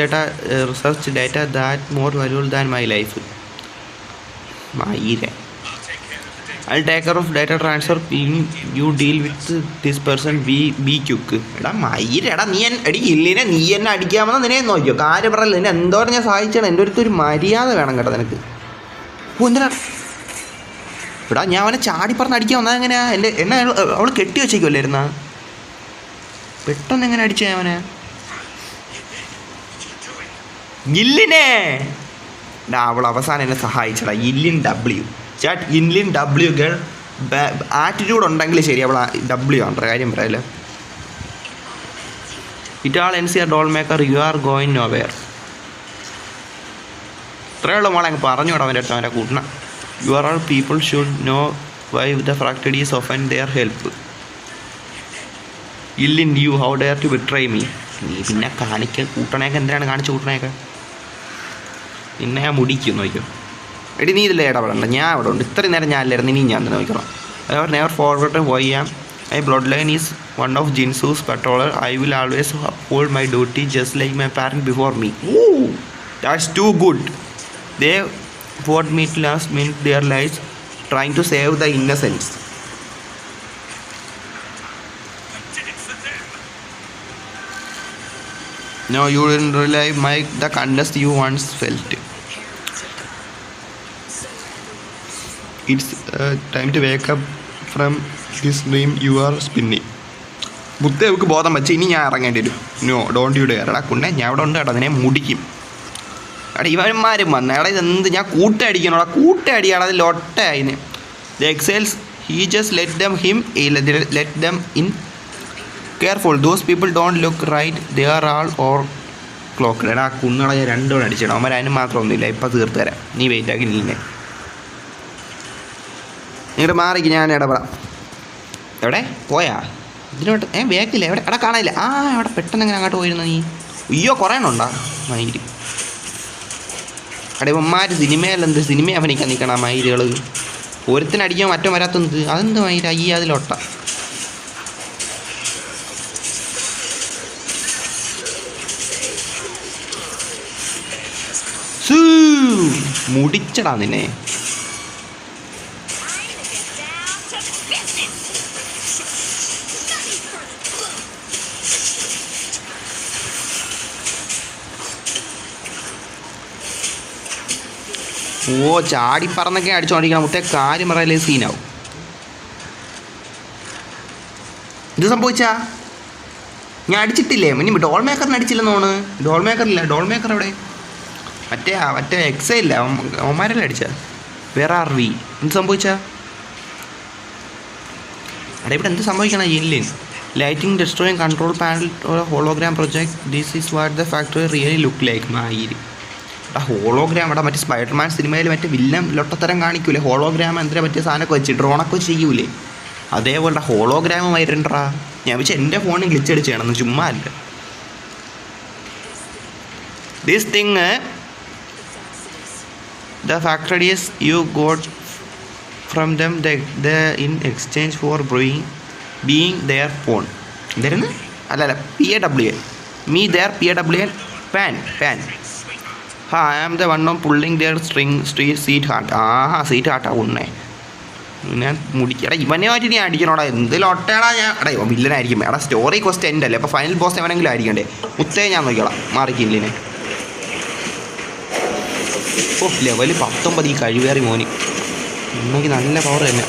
data that more valuable than my life. മയിരെ, I'll take care of data transfer. You deal with this person. Be quick. എടാ മയിരെ, എടാ നീ എടി ഇല്ലിനെ നീ എന്നെ അടിക്കാമെന്ന് നിന്നെ നോക്കിയോ? കാര്യം പറയല്ലോ, നിന്നെ എന്തോരം ഞാൻ സഹായിച്ചാണ്. എൻ്റെ അടുത്തൊരു മര്യാദ വേണം കേട്ടോ നിനക്ക്. എന്തിനാ എടാ ഞാൻ അവനെ ചാടി പറഞ്ഞ് അടിക്കാൻ വന്നാൽ എങ്ങനെയാ? എന്നെ അവൾ കെട്ടി വെച്ചേക്കുമല്ലായിരുന്ന? പെട്ടെന്ന് എങ്ങനെ അടിച്ചേ അവനെ? ഗില്ലിനെ അവൾ അവസാനം എന്നെ സഹായിച്ചടാ. ഇല്ലിൻ ഡബ്ല്യു ചാറ്റ്, ഇല്ലിൻ ഡബ്ല്യു ഗേൾ. ആറ്റിറ്റ്യൂഡ് ഉണ്ടെങ്കിൽ ശരി, അവൾ ഡബ്ല്യു ആണ് കാര്യം പറയല്ലേ. ഇറ്റ് ആൾ എൻ here doll maker, you are going nowhere. ഇത്രയുള്ള മോളെ അങ്ങ് പറഞ്ഞു വിടാൻ അവൻ്റെ അടുത്ത് അവൻ്റെ കൂട്ടണ. You are all people should know why the fractured is often their help. ഇല്ലിൻ you how dare to betray me. നീ പിന്നെ കൂട്ടണയൊക്കെ എന്തിനാണ് കാണിച്ച് കൂട്ടണയൊക്കെ? പിന്നെ ഞാൻ മുടിക്കും നോക്കിയോ. എടി നീ ഇതിൽ ഇടപെടണ്ട, ഞാൻ അവിടെ ഉണ്ട്. ഇത്രയും നേരം ഞാൻ അല്ലായിരുന്നു, ഇനി ഞാൻ തന്നെ നോക്കണം. I never forgotten why am my blood line is one of ജിൻസൂസ് patroller. I will always uphold my duty just like my parent before me. That's too good. They fought me last minute their lives trying to save the innocents. No, you didn't realize the contest you once felt. It's time to wake up from this dream you are spinning. ബുദ്ധക്ക് ബോധം വെച്ച് ഇനി ഞാൻ ഇറങ്ങേണ്ടി വരും. No don't you dare. എടാ കുണ്ണെ, ഞാൻ ഇവിടെ ഉണ്ട് കേട്ടോ, അതിനെ മുടിക്കും. എടാ ഇവന്മാരും വന്ന എടാ ഇതെന്ത്, ഞാൻ കൂട്ടടിക്കണോടാ, കൂട്ടടിയാണ് അതിൽ ഒട്ടയിന്. The exiles he just let them in. Careful those people don't look right, they are all or clock. എടാ കുന്നുകളെ ഞാൻ രണ്ടോടെ അടിച്ചിടാം, അവന്മാർ അതിന് മാത്രമൊന്നുമില്ല. ഇപ്പം തീർത്ത് തരാം, നീ വെയിറ്റ് ആക്കി നീന്നെ. നിങ്ങളുടെ മാറിക്ക്, ഞാൻ ഇടപെടാം. എവിടെ പോയാ ഇതിനോട്ട്? വേക്കില്ല എവിടെ? എടാ കാണാനില്ല. അവിടെ പെട്ടെന്ന് എങ്ങനെ അങ്ങോട്ട് പോയിരുന്നു നീ? അയ്യോ കുറേ എണ്ണുണ്ടാ മയില്. എടാ ഇവന്മാർ സിനിമ അഭിനയിക്കാൻ നിൽക്കണം മയിലുകൾ. ഒരുത്തിനടിക്കാൻ മറ്റോ വരാത്തത് അതെന്ത് മയില? ഈ അതിലൊട്ട മുടിച്ചടാ നിന്നെ. ചാടി പറന്നൊക്കെ അടിച്ചോണ്ടിരിക്കണം. മുത്തേ കാര്യം പറയലേ സീനാവും. ഇത് സംഭവിച്ചാ ഞാൻ അടിച്ചിട്ടില്ലേ? ഇനി ഡോൾ മേക്കറിന് അടിച്ചില്ലെന്ന് തോന്നുന്നു. ഡോൾ മേക്കറില്ല. ഡോൾ മേക്കർ എവിടെ? മറ്റേ എക്സൈല്ല, അവന്മാരല്ലേ അടിച്ച. വേറെ ആർ വി. എന്ത് സംഭവിച്ചാ? അവിടെ ഇവിടെ എന്ത് സംഭവിക്കണം? ഇല്ലിൻ lighting destroying control panel hologram project. This is what the factory really look like. മായിരി ഹോളോഗ്രാം. ഇവിടെ മറ്റേ സ്പൈഡർമാൻ സിനിമയിൽ മറ്റേ വില്ലൻ ലൊട്ടത്തരം കാണിക്കൂലേ? ഹോളോഗ്രാം എന്തിനാ പറ്റിയ സാധനമൊക്കെ വെച്ച് ഡ്രോണൊക്കെ വെച്ച് ചെയ്യൂലേ? അതേപോലെ ഹോളോഗ്രാം വരണ്ടാ. ഞാൻ വെച്ചാൽ എൻ്റെ ഫോണിൽ ഗ്ലിച്ച് അടിച്ച് ചെയ്യണമെന്ന്, ചുമ്മാ അല്ല. This thing the factories you got from them in exchange for being their pawn. എന്തായിരുന്നു? അല്ല PAWN me their PAWN pawn. I am the one of pulling their seat heart. Seat ഹാർട്ടാ ഉണ്ണേ. ഞാൻ മുടിക്കടാ ഇവനെ മാറ്റി നീ അടിക്കണോടാ. എന്തെങ്കിലും ഒട്ടേടാ. ഞാൻ എടാ ഇവൻ വില്ലനായിരിക്കും. എടാ സ്റ്റോറി ക്വസ്റ്റ് എൻ്റെ അല്ലേ, അപ്പോൾ ഫൈനൽ ബോസ് എവനെങ്കിലും ആയിരിക്കണ്ടേ? മുത്തേ ഞാൻ നോക്കിയോളാം. മാറിക്കില്ലിനെ. ലെവല് 19 ഈ കഴിവേറി മോന്. ഇന്നെങ്കിൽ നല്ല പവർ തന്നെ.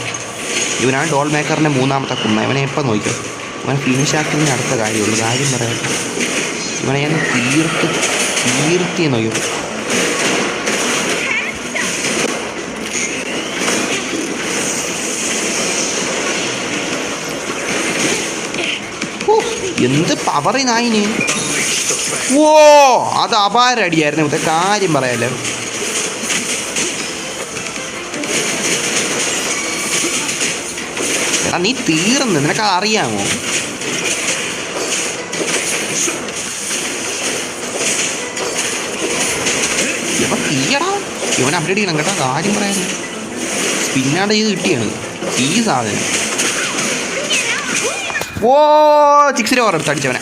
ഇവനാണ് ഡോൾ മേക്കറിൻ്റെ മൂന്നാമത്തെ കുണ്ണ. ഇവനെ എപ്പോൾ നോക്കിയോ? ഇവനെ ഫിനിഷ് ആക്കുന്നതിന് അടുത്ത കാര്യമുള്ളൂ. കാര്യം പറയട്ടെ, ഇവനെ ഞാൻ തീർത്തി നോക്കിയോ. എന്ത് പവറി നായിന്. അത് അപാരടിയായിരുന്നു. ഇവിടുത്തെ കാര്യം പറയാലോ. എടാ നീ തീർന്ന്, നിനക്ക് അറിയാമോ? ഇവ തീയടാ. ഇവൻ അപ്ഡേറ്റ് ചെയ്യണം കേട്ടോ, കാര്യം പറയാൻ. സ്പിന്നാണ്ട് ചെയ്ത് കിട്ടിയാണ് ഈ സാധനം. 6 ഓവർ എടുത്ത് അടിച്ചവനെ.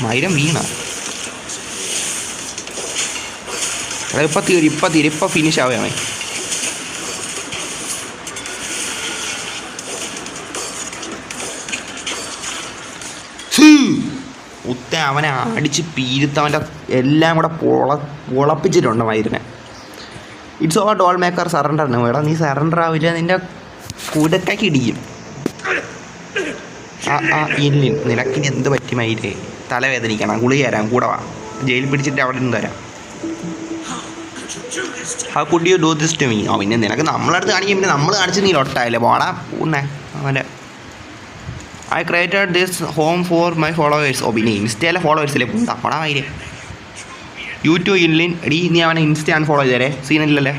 മൈരം വീണ. ഇപ്പം ഫിനിഷ് ആവുകയാണ്. അവനെ അടിച്ച് പീരുത്ത് അവൻ്റെ എല്ലാം കൂടെ പൊളപ്പിച്ചിട്ടുണ്ട് മൈരിനെ. It's over doll maker surrender. എടാ നീ സറണ്ടർ ആവില്ല, നിൻ്റെ കൂടക്കാക്കി ഇടിക്കും. ഇല്ല, നിനക്കിനി എന്ത് പറ്റി മയിലേ? തലവേദനിക്കണം, ഗുളിക തരാം, കൂടെ വാ, ജയിലിൽ പിടിച്ചിട്ട് അവിടെ നിന്ന് തരാം. How could you do this to me? പിന്നെ നിനക്ക് നമ്മളടുത്ത് കാണിക്കും, പിന്നെ നമ്മൾ കാണിച്ച് നീ ലൊട്ടായില്ലേ, പോടാ പൂണ്ണേ അവൻ്റെ. I created this home for my followers. പിന്നെ ഇൻസ്റ്റയിലെ ഫോളോവേഴ്സില്ലേ പൂണ്ടാ, പോടാ മയിലേ. യൂട്യൂബ് ഇല്ലിൻ എടീ, നീ അവനെ ഇൻസ്റ്റ അൺഫോളോ ചെയ്തേരെ, സീനില്ലല്ലേ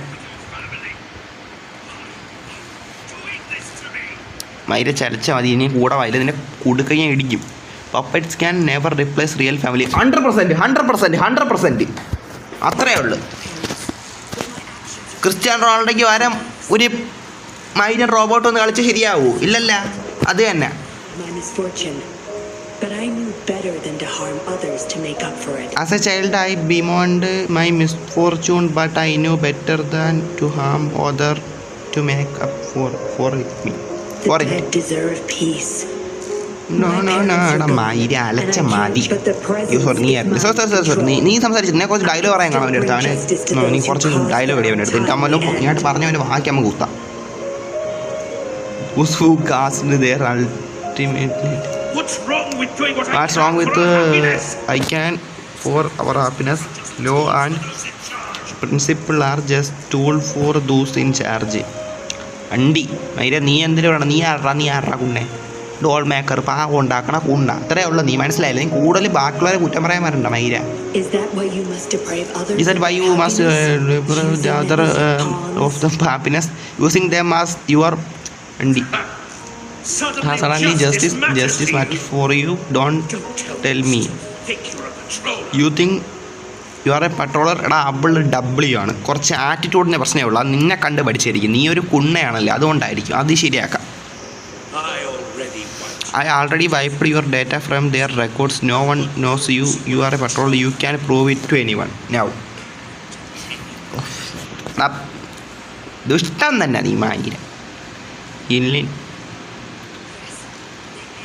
മയിലെ. ചലച്ച മതി, ഇനി കൂടെ വായില്ല, നിന്നെ കൊടുക്കഴിഞ്ഞ ഇടിക്കും. Puppets can never replace real family. 100% അത്രയേ ഉള്ളൂ. ക്രിസ്ത്യാനോ റൊണാൾഡോയ്ക്ക് വരം ഒരു മൈനർ റോബോട്ട് ഒന്ന് കളിച്ച് ശരിയാവൂ? ഇല്ലല്ല, അത് തന്നെ. As a child, I bemoaned my misfortune, but I knew better than to harm others to make up for it. For it. No, മയില് അലച്ച മതി. നീ സംസാരിച്ചു, നിന്നെ കുറച്ച് ഡയലോഗ് പറയാൻ കാണാൻ അവൻ്റെ അടുത്ത്. നീ കുറച്ച് ഡയലോഗ് ഇടി അവൻ്റെ അടുത്ത്. എനിക്ക് അമ്മല്ലോ ഇങ്ങോട്ട് പറഞ്ഞവൻ്റെ വാക്കി അമ്മ കുത്താം. What's wrong with I can for our happiness? Law and principle are just tool for those in charge. അണ്ടി മയിലെ, നീ എന്തിനു വേണം? നീ ആറാ കുണ്ണെ, ഡോൾ മേക്കർ, പാകം ഉണ്ടാക്കണ കുണ്ണ, അത്രേ ഉള്ളൂ. നീ മനസ്സിലായില്ല, നീ കൂടുതൽ ബാക്കിയുള്ളവരെ കുറ്റം പറയാൻ വരണ്ട മയില. Is that why you must deprive the other of the happiness using them as your അണ്ടി? Suddenly justice matter for you? Don't tell me. You think you are a patroller? എടാ W ആണ്, കുറച്ച് ആറ്റിറ്റ്യൂഡിൻ്റെ പ്രശ്നമേ ഉള്ളൂ. അത് നിന്നെ കണ്ട് പഠിച്ചിരിക്കും. നീ ഒരു കുണ്ണയാണല്ലേ, അതുകൊണ്ടായിരിക്കും. അത് ശരിയാക്കാം. I already wiped your data from their records. No one knows you. You are a patrol. You can prove it to anyone. Now. ദുഷ്ടം തന്നെ നീ മായിര.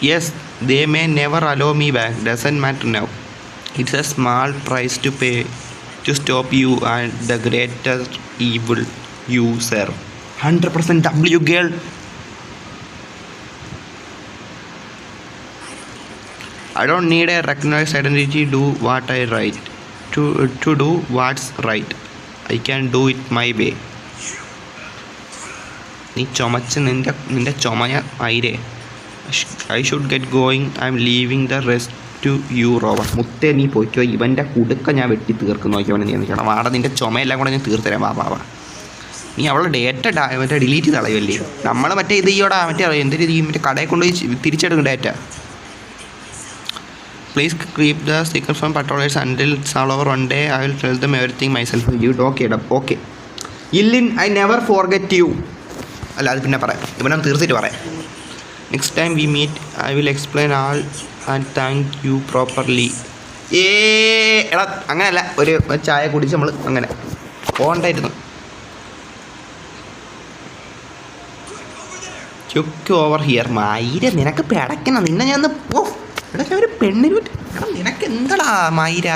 Yes, they may never allow me back. Doesn't matter now. It's a small price to pay to stop you and the greatest evil you serve. 100% W girl. I don't need a recognized identity. Do what I write. To do what's right. I can do it my way. നീ ചുമച്ച് നിന്റെ ചുമയ ആയിരേ. I should get going. I'm leaving the rest to you, Robert. മുത്തേ നീ പോയിക്കോ, ഇവൻ്റെ കുടുക്ക ഞാൻ വെട്ടി തീർക്കും. നോക്കിയവനെ നീ നിൽക്കണം. വാട നിൻ്റെ ചുമയെല്ലാം കൂടെ ഞാൻ തീർത്തരാം. വാ. നീ അവളെ ഡേറ്റ മറ്റേ ഡിലീറ്റ് ചെയ്ത് കളയുമല്ലേ? നമ്മൾ മറ്റേ ഇത് ചെയ്യോടാ, മറ്റേ എന്തൊരു ഈ മറ്റേ കടയിൽ കൊണ്ടുപോയി തിരിച്ചെടുക്കും data. Please keep the secret from patrollers until it's all over. One day I will tell them everything myself. You okay. Illin, I never forget you. അല്ല, അത് പിന്നെ പറയാം, ഇവനൊന്ന് തീർത്തിട്ട് പറയാം. Next time we meet, I will explain all and thank you properly. എടാ അങ്ങനെയല്ല, ഒരു ചായ കുടിച്ച് നമ്മൾ അങ്ങനെ പോകണ്ടായിരുന്നു. ചുക്ക് ഓവർ ഹിയർ. മയിര നിനക്ക് പിടയ്ക്കണം, നിന്നെ ഞാൻ എടാ ഒരു പെണ്ണിന് എടാ നിനക്ക് എന്താടാ മയിര?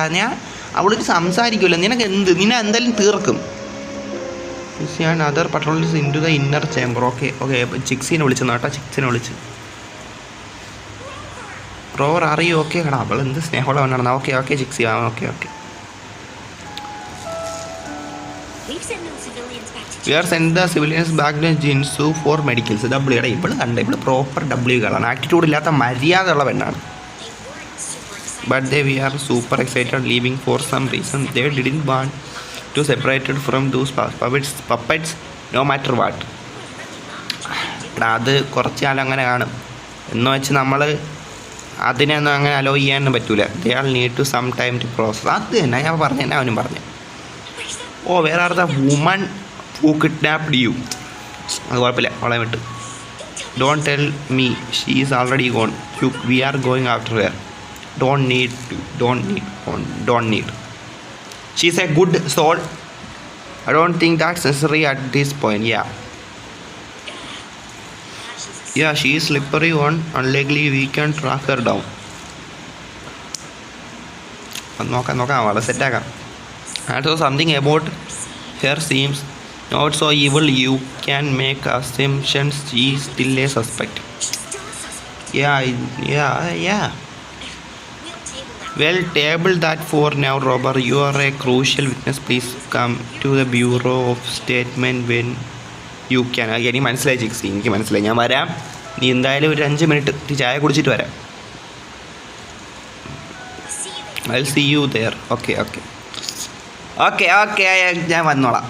അവളൊരു സംസാരിക്കുമല്ലോ, നിനക്ക് നിന്നെ എന്തായാലും തീർക്കും. ഞാൻ other patrols into the inner chamber. Okay ചിക്സിനെ വിളിച്ചു കേട്ടോ, ചിക്സിനെ വിളിച്ച്. റോവർ അറിയോ? ഓക്കെ എടാ, അവൾ എന്ത് സ്നേഹമുള്ളവനാണ്. ഓക്കെ ചിക്സി, okay we are send the civilians back to ജിൻസു ഫോർ മെഡിക്കൽസ്. W എടാ, ഇവള് കണ്ട, ഇവള് പ്രോപ്പർ W കളാണ്. ആറ്റിറ്റ്യൂഡ് ഇല്ലാത്ത മര്യാദ ഉള്ള പെണ്ണാണ്. But they were super excited leaving for some reason. They didn't want to separate from those puppets no matter what. അത് കുറച്ച് കാലം അങ്ങനെ കാണും എന്ന് വെച്ച് നമ്മൾ അതിനൊന്നും അങ്ങനെ അലോ ചെയ്യാനൊന്നും പറ്റൂല. They all need to some time to process. അത് തന്നെ ഞാൻ പറഞ്ഞു, അവനും പറഞ്ഞു. where are the woman who kidnapped you? അത് കുഴപ്പമില്ല, അവളെ വിട്ട്. Don't tell me she is already gone. We are going after her. Don't need. She's a good soul. I don't think that's necessary at this point. Yeah, she is slippery one. Unlikely we can track her down. നോക്കാം അവളെ സെറ്റാക്കാം. Also something about her seems not so evil. You can make assumptions. She is still a suspect. Yeah. Well, table that for now, Robert. You are a crucial witness. Please come to the Bureau of Statement when you can. എനിക്ക് മനസ്സിലായി ചിക്സി, എനിക്ക് മനസ്സിലായി. ഞാൻ വരാം. നീ എന്തായാലും ഒരു 5 minute ചായ കുടിച്ചിട്ട് വരാം. I'll see you there. Okay. ഞാൻ വന്നോളാം.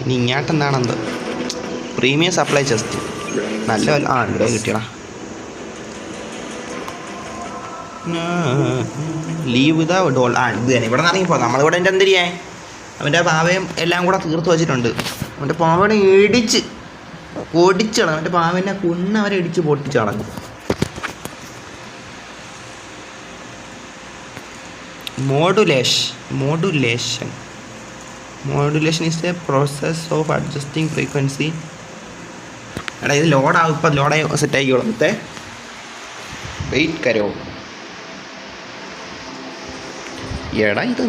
ഇനി ഇങ്ങോട്ടെന്താണെന്ത് പ്രീമിയം സപ്ലൈ ചെസ്റ്റ് നല്ല ഇവിടെ കിട്ടിയടാ. ലീവ് ഇതാ ഡോൾ. ഇത് തന്നെ ഇവിടെ നിന്ന് ഇറങ്ങിപ്പോ. നമ്മളിവിടെ എൻ്റെ എന്തിരിയേ അവൻ്റെ പാവയും എല്ലാം കൂടെ തീർത്ത് വെച്ചിട്ടുണ്ട്. അവൻ്റെ പാവനെ പൊടിച്ചളഞ്ഞു. അവൻ്റെ പാവനെ അവരെ ഇടിച്ച് പൊട്ടിച്ചളഞ്ഞു. Modulation is a process of adjusting frequency. എടാ ഇത് ലോഡാവും. ഇപ്പം ലോഡായി സെറ്റ് ആക്കിക്കോളാം. വെയിറ്റ് കരോ. എടാ ഇത്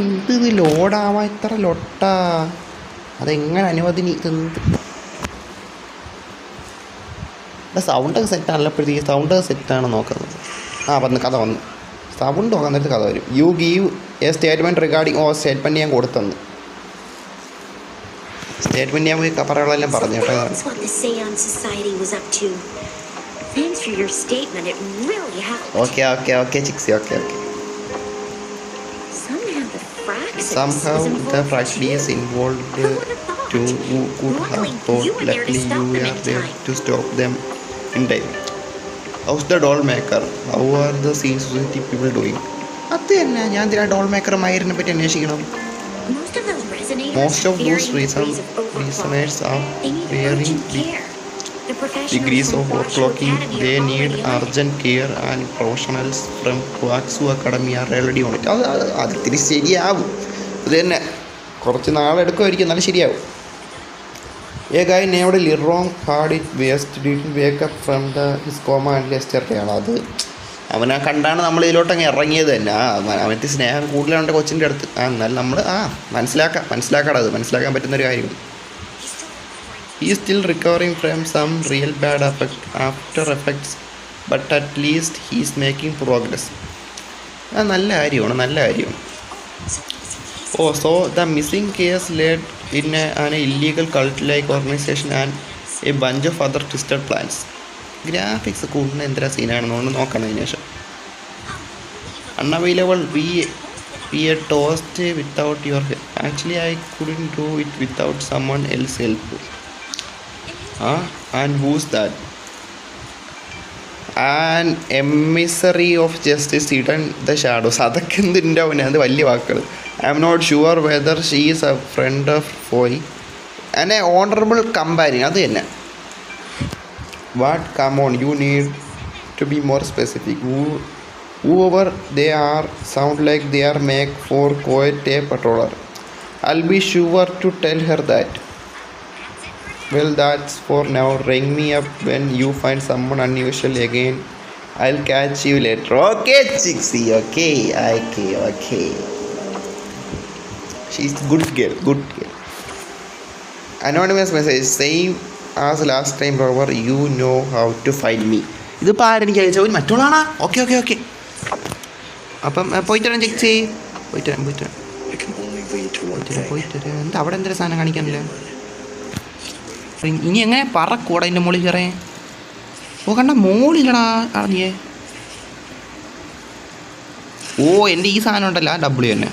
ലോഡാവാ ഇത്ര ലൊട്ടാ. അതെങ്ങനെ അനുവദിനി? സൗണ്ടൊക്കെ സെറ്റാണല്ലോ. ഇപ്പോഴത്തേക്ക് സൗണ്ടൊക്കെ സെറ്റാണ് നോക്കുന്നത്. കഥ വന്നു. സൗണ്ട് നോക്കാൻ നേരത്തെ കഥ വരും. You give A statement regarding. Statement ഞാൻ കൊടുത്തെന്ന്. സ്റ്റേറ്റ്മെൻറ്റ് ഞാൻ പോയി പറയാനെല്ലാം പറഞ്ഞു കേട്ടോ. ഓക്കെ ചിക്സി. Okay. Somehow the fraction is involved to who could have thought. Luckily you were there to stop them in time. How's the doll maker? How are the scene society people doing? അത് തന്നെ ഞാൻ എന്തിനാ doll maker മൈറിനെ പറ്റി അന്വേഷിക്കണം. Most of those reasoners are wearing degrees of overclocking. They need urgent care and professionals from Quaxu Academy are already on it. അത് ഇത്തിരി ശരിയാവും. ഇത് തന്നെ കുറച്ച് നാളെടുക്കുമായിരിക്കും, എന്നാലും ശരിയാവും. A guy named Lirong had it West didn't wake up from his coma and yesterday. അത് അവനെ കണ്ടാണ് നമ്മൾ ഇതിലോട്ടങ്ങ് ഇറങ്ങിയത് തന്നെ. അവനത്തെ സ്നേഹം കൂടുതലുണ്ട് കൊച്ചിൻ്റെ അടുത്ത്. എന്നാലും നമ്മൾ മനസ്സിലാക്കാടത്. മനസ്സിലാക്കാൻ പറ്റുന്നൊരു കാര്യം. He is still recovering from some real bad after effects, but at least he is making progress. നല്ല കാര്യമാണ്. So the missing case led in an illegal cult-like organization and a bunch of other twisted plans. Graphics കൂടുന്ന എന്തൊരു സീനാണെന്നുകൊണ്ട് നോക്കണം. അതിന് ശേഷം unavailable be a toast without your help. Actually I couldn't do it without someone else help. And who's that? An emissary of justice hidden the shadows. അതൊക്കെ എന്തിൻ്റെ അവന്? അത് വലിയ വാക്കുകൾ. I am not sure whether she is a friend of Foy and an honorable companion. അത് തന്നെ. What? Come on, you need to be more specific. Whoever they are sound like they are make for quite a patroller. I'll be sure to tell her that. Well, that's for now. Ring me up when you find someone unusual again. I'll catch you later. Okay, Chixie. Okay. She's good girl. Anonymous message. Same as last time, Robert. You know how to find me. ഇതിപ്പോൾ ആരെനിക്ക് അയച്ചോ? മറ്റുള്ളതാണോ? Okay. അപ്പം പോയിട്ട് വരാം ചിക്സി. പോയിട്ട് വരാം. എന്താ അവിടെ എന്തൊരു സാധനം കാണിക്കാനില്ല? ഇനി എങ്ങനെ പറക്കൂടാ അതിൻ്റെ മുകളിൽ കയറേ? കണ്ട മോളില്ലടാ അറിഞ്ഞേ. എൻ്റെ ഈ സാധനം ഉണ്ടല്ലോ ആ ഡബ്ല്യു തന്നെ.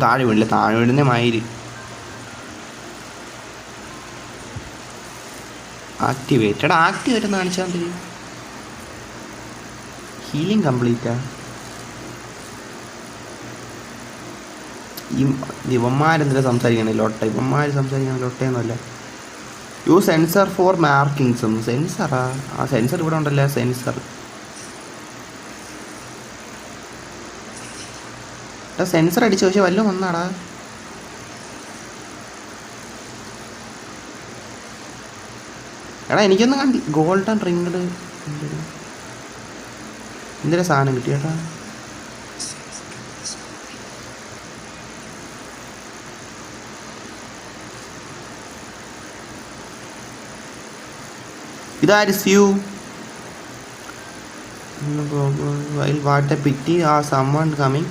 താഴെ വീണില്ല മയില്. ആക്ടിവേറ്റ് എന്ന് കാണിച്ചാൽ മതി. ഹീലിംഗ് കംപ്ലീറ്റാ. ഇവന്മാരെന്തിനാ സംസാരിക്കണേ? ഇവന്മാർ സംസാരിക്കണ ലൊട്ടയൊന്നുമല്ല. യു സെൻസർ ഫോർ മാർക്കിങ്സും. സെൻസറാ? സെൻസർ ഇവിടെ ഉണ്ടല്ലോ. സെൻസർ അടിച്ചു. പക്ഷെ വല്ലതും വന്നാടാ. എനിക്കൊന്നും കണ്ടി. ഗോൾഡൻ റിംഗ് എന്തൊരു സാധനം കിട്ടിയേട്ടാ. ഇതാരിസ് U while what a pity or someone coming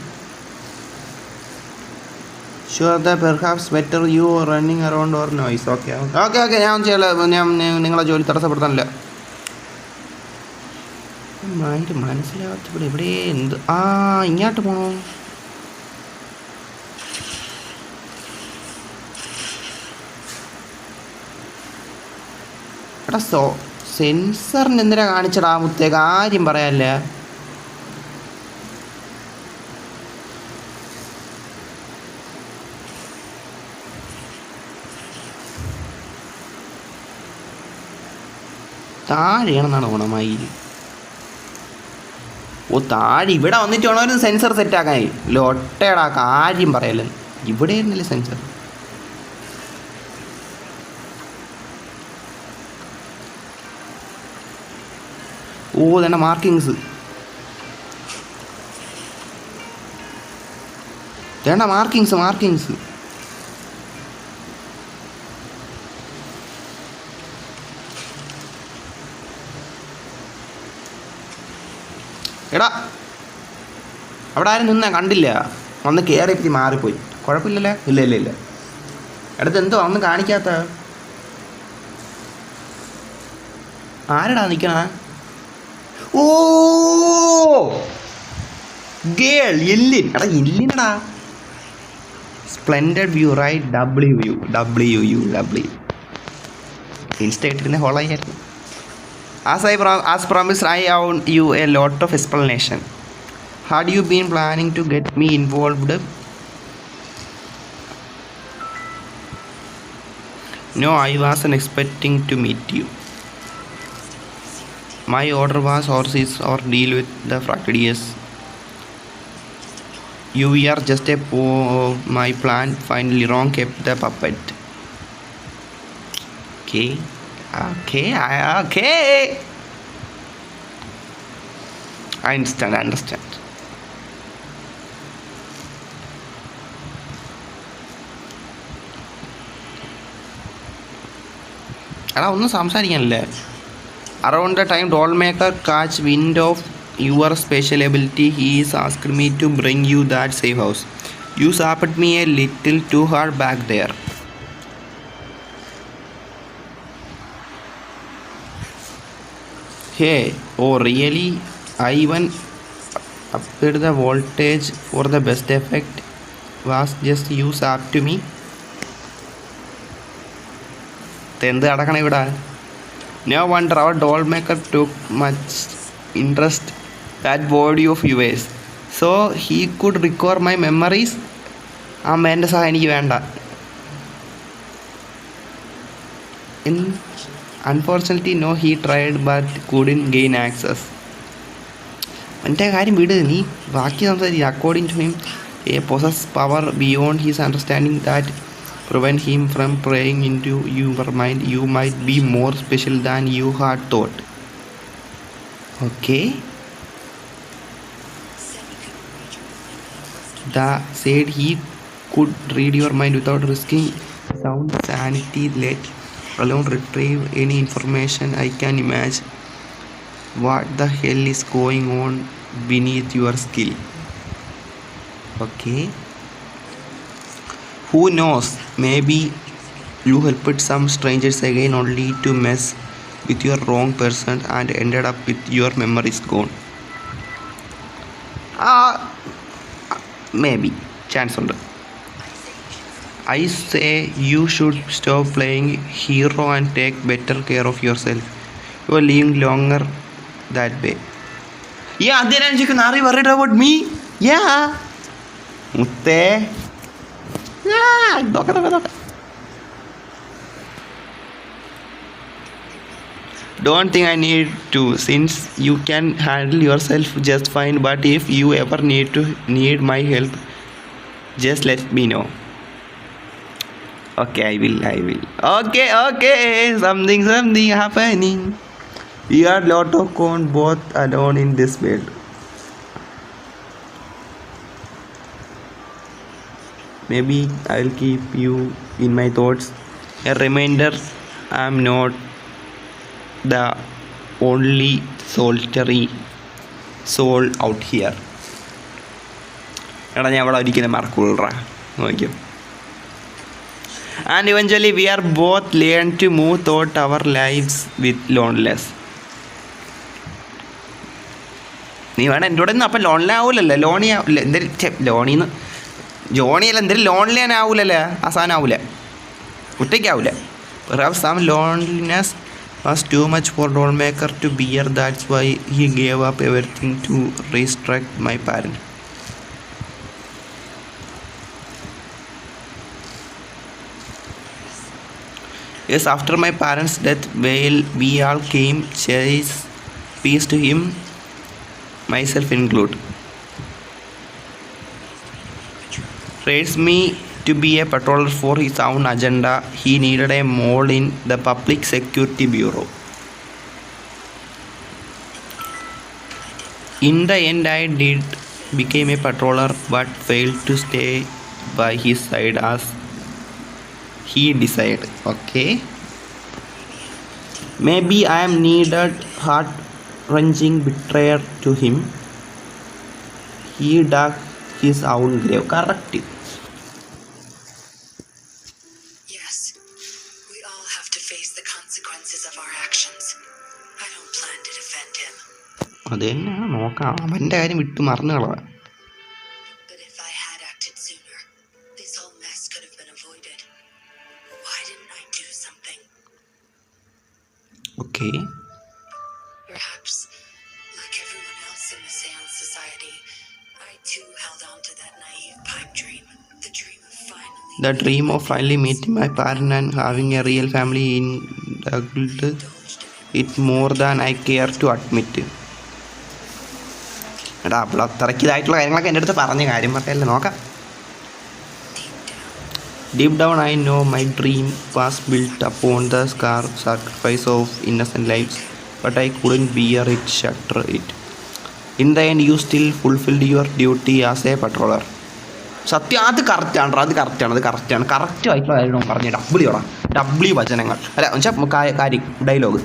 sure that perhaps better you running around or noise. Okay ഞാൻ നിങ്ങളെ ജോലി തടസ്സപ്പെടുത്താനില്ല. മൈൻഡ് മനസ്സിലാവാത്ത ഇവിടെ എന്ത് ഇങ്ങോട്ട് പോണോ? എടാ സെൻസറിന് എന്തിനാ കാണിച്ചടാ മുത്തേ? കാര്യം പറയാല്ലേ. താഴെയാണെന്നാണ് ഓണമായി. താഴെ ഇവിടെ വന്നിട്ട് വേണോ സെൻസർ സെറ്റാക്കാൻ. ലൊട്ടേടാ കാര്യം പറയല്ലേ. ഇവിടെ ആയിരുന്നല്ലേ സെൻസർ. തന്നെ മാർക്കിങ്സ് മാർക്കിങ്സ് എടാ അവിടെ ആരും നിന്നാ കണ്ടില്ല. വന്ന് കയറിപ്പറ്റി മാറിപ്പോയി. കുഴപ്പമില്ലല്ലേ? ഇല്ല അടുത്ത് എന്തോ ഒന്നും കാണിക്കാത്ത ആരടാ നിൽക്കണ? ഓ ഗേൾ എല്ലിൻ. എടാ എല്ലിനടാ. Splendid view right. W Insta ഇട്ടിരുന്ന ഹോളായിരുന്നു. As promised, I owe you a lot of explanation. Had you been planning to get me involved? No, I wasn't expecting to meet you. My order was horses or deal with the Fractadius. You are just my plan finally wrong kept the puppet. Okay. I understand. എടാ ഒന്നും സംസാരിക്കാനല്ലേ. Around the time Dollmaker catch wind of your special ability, he is asked me to bring you that safe house. You zapped me a little too hard back there. Hey, oh really? I even upped the voltage for the best effect. Was just you zapped me? എന്ത് നടക്കണ ഇവിടെ? No wonder our Dollmaker took much interest that body of yours, so he could recover my memories. എൻ്റെ സഹായം എനിക്ക് വേണ്ട. Unfortunately, no, he tried but couldn't gain access. എൻ്റെ കാര്യം വിട്, നീ ബാക്കി സംസാരിക്കുക. According to him, a possess power beyond his understanding that prevent him from preying into your mind. You might be more special than you had thought. Okay. That said, he could read your mind without risking sound sanity, let alone retrieve any information. I can imagine what the hell is going on beneath your skill. Okay. Who knows? Maybe you helped some strangers again only to mess with your wrong person and ended up with your memories gone. Maybe. Chance ഉണ്ട്. I say you should stop playing hero and take better care of yourself. You are living longer that way. Yeah, then you can are worried about me? Yeah. Mutte. Yeah, doka. Don't think I need to, since you can handle yourself just fine. But if you ever need my help, just let me know. Okay, I will. Okay, something happening. We are lot of con both alone in this bed. Maybe I'll keep you in my thoughts. A reminder, I'm not the only solitary soul out here. എടാ ഞാൻ അവിടെ ഒരിക്കലും മറക്കൂടാ നോക്കിയോ. And eventually we are both learn to move throughout our lives with loneliness. നീ വേണം എൻ്റെ കൂടെ നിന്ന് അപ്പം ലോൺലി ആവൂലല്ലോ, ലോണി ആവില്ല എന്തെങ്കിലും ലോണിന്ന് ജോണിയല്ല എന്തെങ്കിലും lonely ആവൂലല്ലേ, അവസാനാവൂല, ഒറ്റയ്ക്കാവൂല. Perhaps some loneliness was too much for Dollmaker to bear. That's why he gave up everything to resurrect my parents. Yes, after my parents' death, while we all came, chase peace to him, myself included. Raised me to be a patroller for his own agenda. He needed a mole in the Public Security Bureau. In the end, I did became a patroller, but failed to stay by his side as he decided. Okay. Maybe I am needed heart-wrenching betrayer to him. He dug his own grave. Correct. Yes, we all have to face the consequences of our actions. I don't plan to defend him. അത് തന്നെയാണ് നോക്കാം, അവൻ്റെ കാര്യം വിട്ട് മറന്നു കളവാ. But if I had acted sooner, this whole mess could have been avoided. Why didn't I do something? Okay. Perhaps, like everyone else in the Seance Society, I too held on to that naive pipe dream. The dream of finally meeting my parents and having a real family indulged it more than I care to admit. എടാ അപ്പോൾ അത്രയ്ക്ക് ഇതായിട്ടുള്ള കാര്യങ്ങളൊക്കെ എൻ്റെ അടുത്ത് പറഞ്ഞ കാര്യം പറഞ്ഞല്ലേ നോക്കാം. Deep down I know my dream was built upon the sacrifice of innocent lives, but I couldn't bear it, shatter it. In the end you still fulfilled your duty as a patroller. സത്യം അത് കറക്റ്റാണ്, correct ആയിട്ടുള്ള കാര്യം പറഞ്ഞ W വചനങ്ങൾ അല്ല എന്നുവെച്ചാൽ കാര്യം dialogue.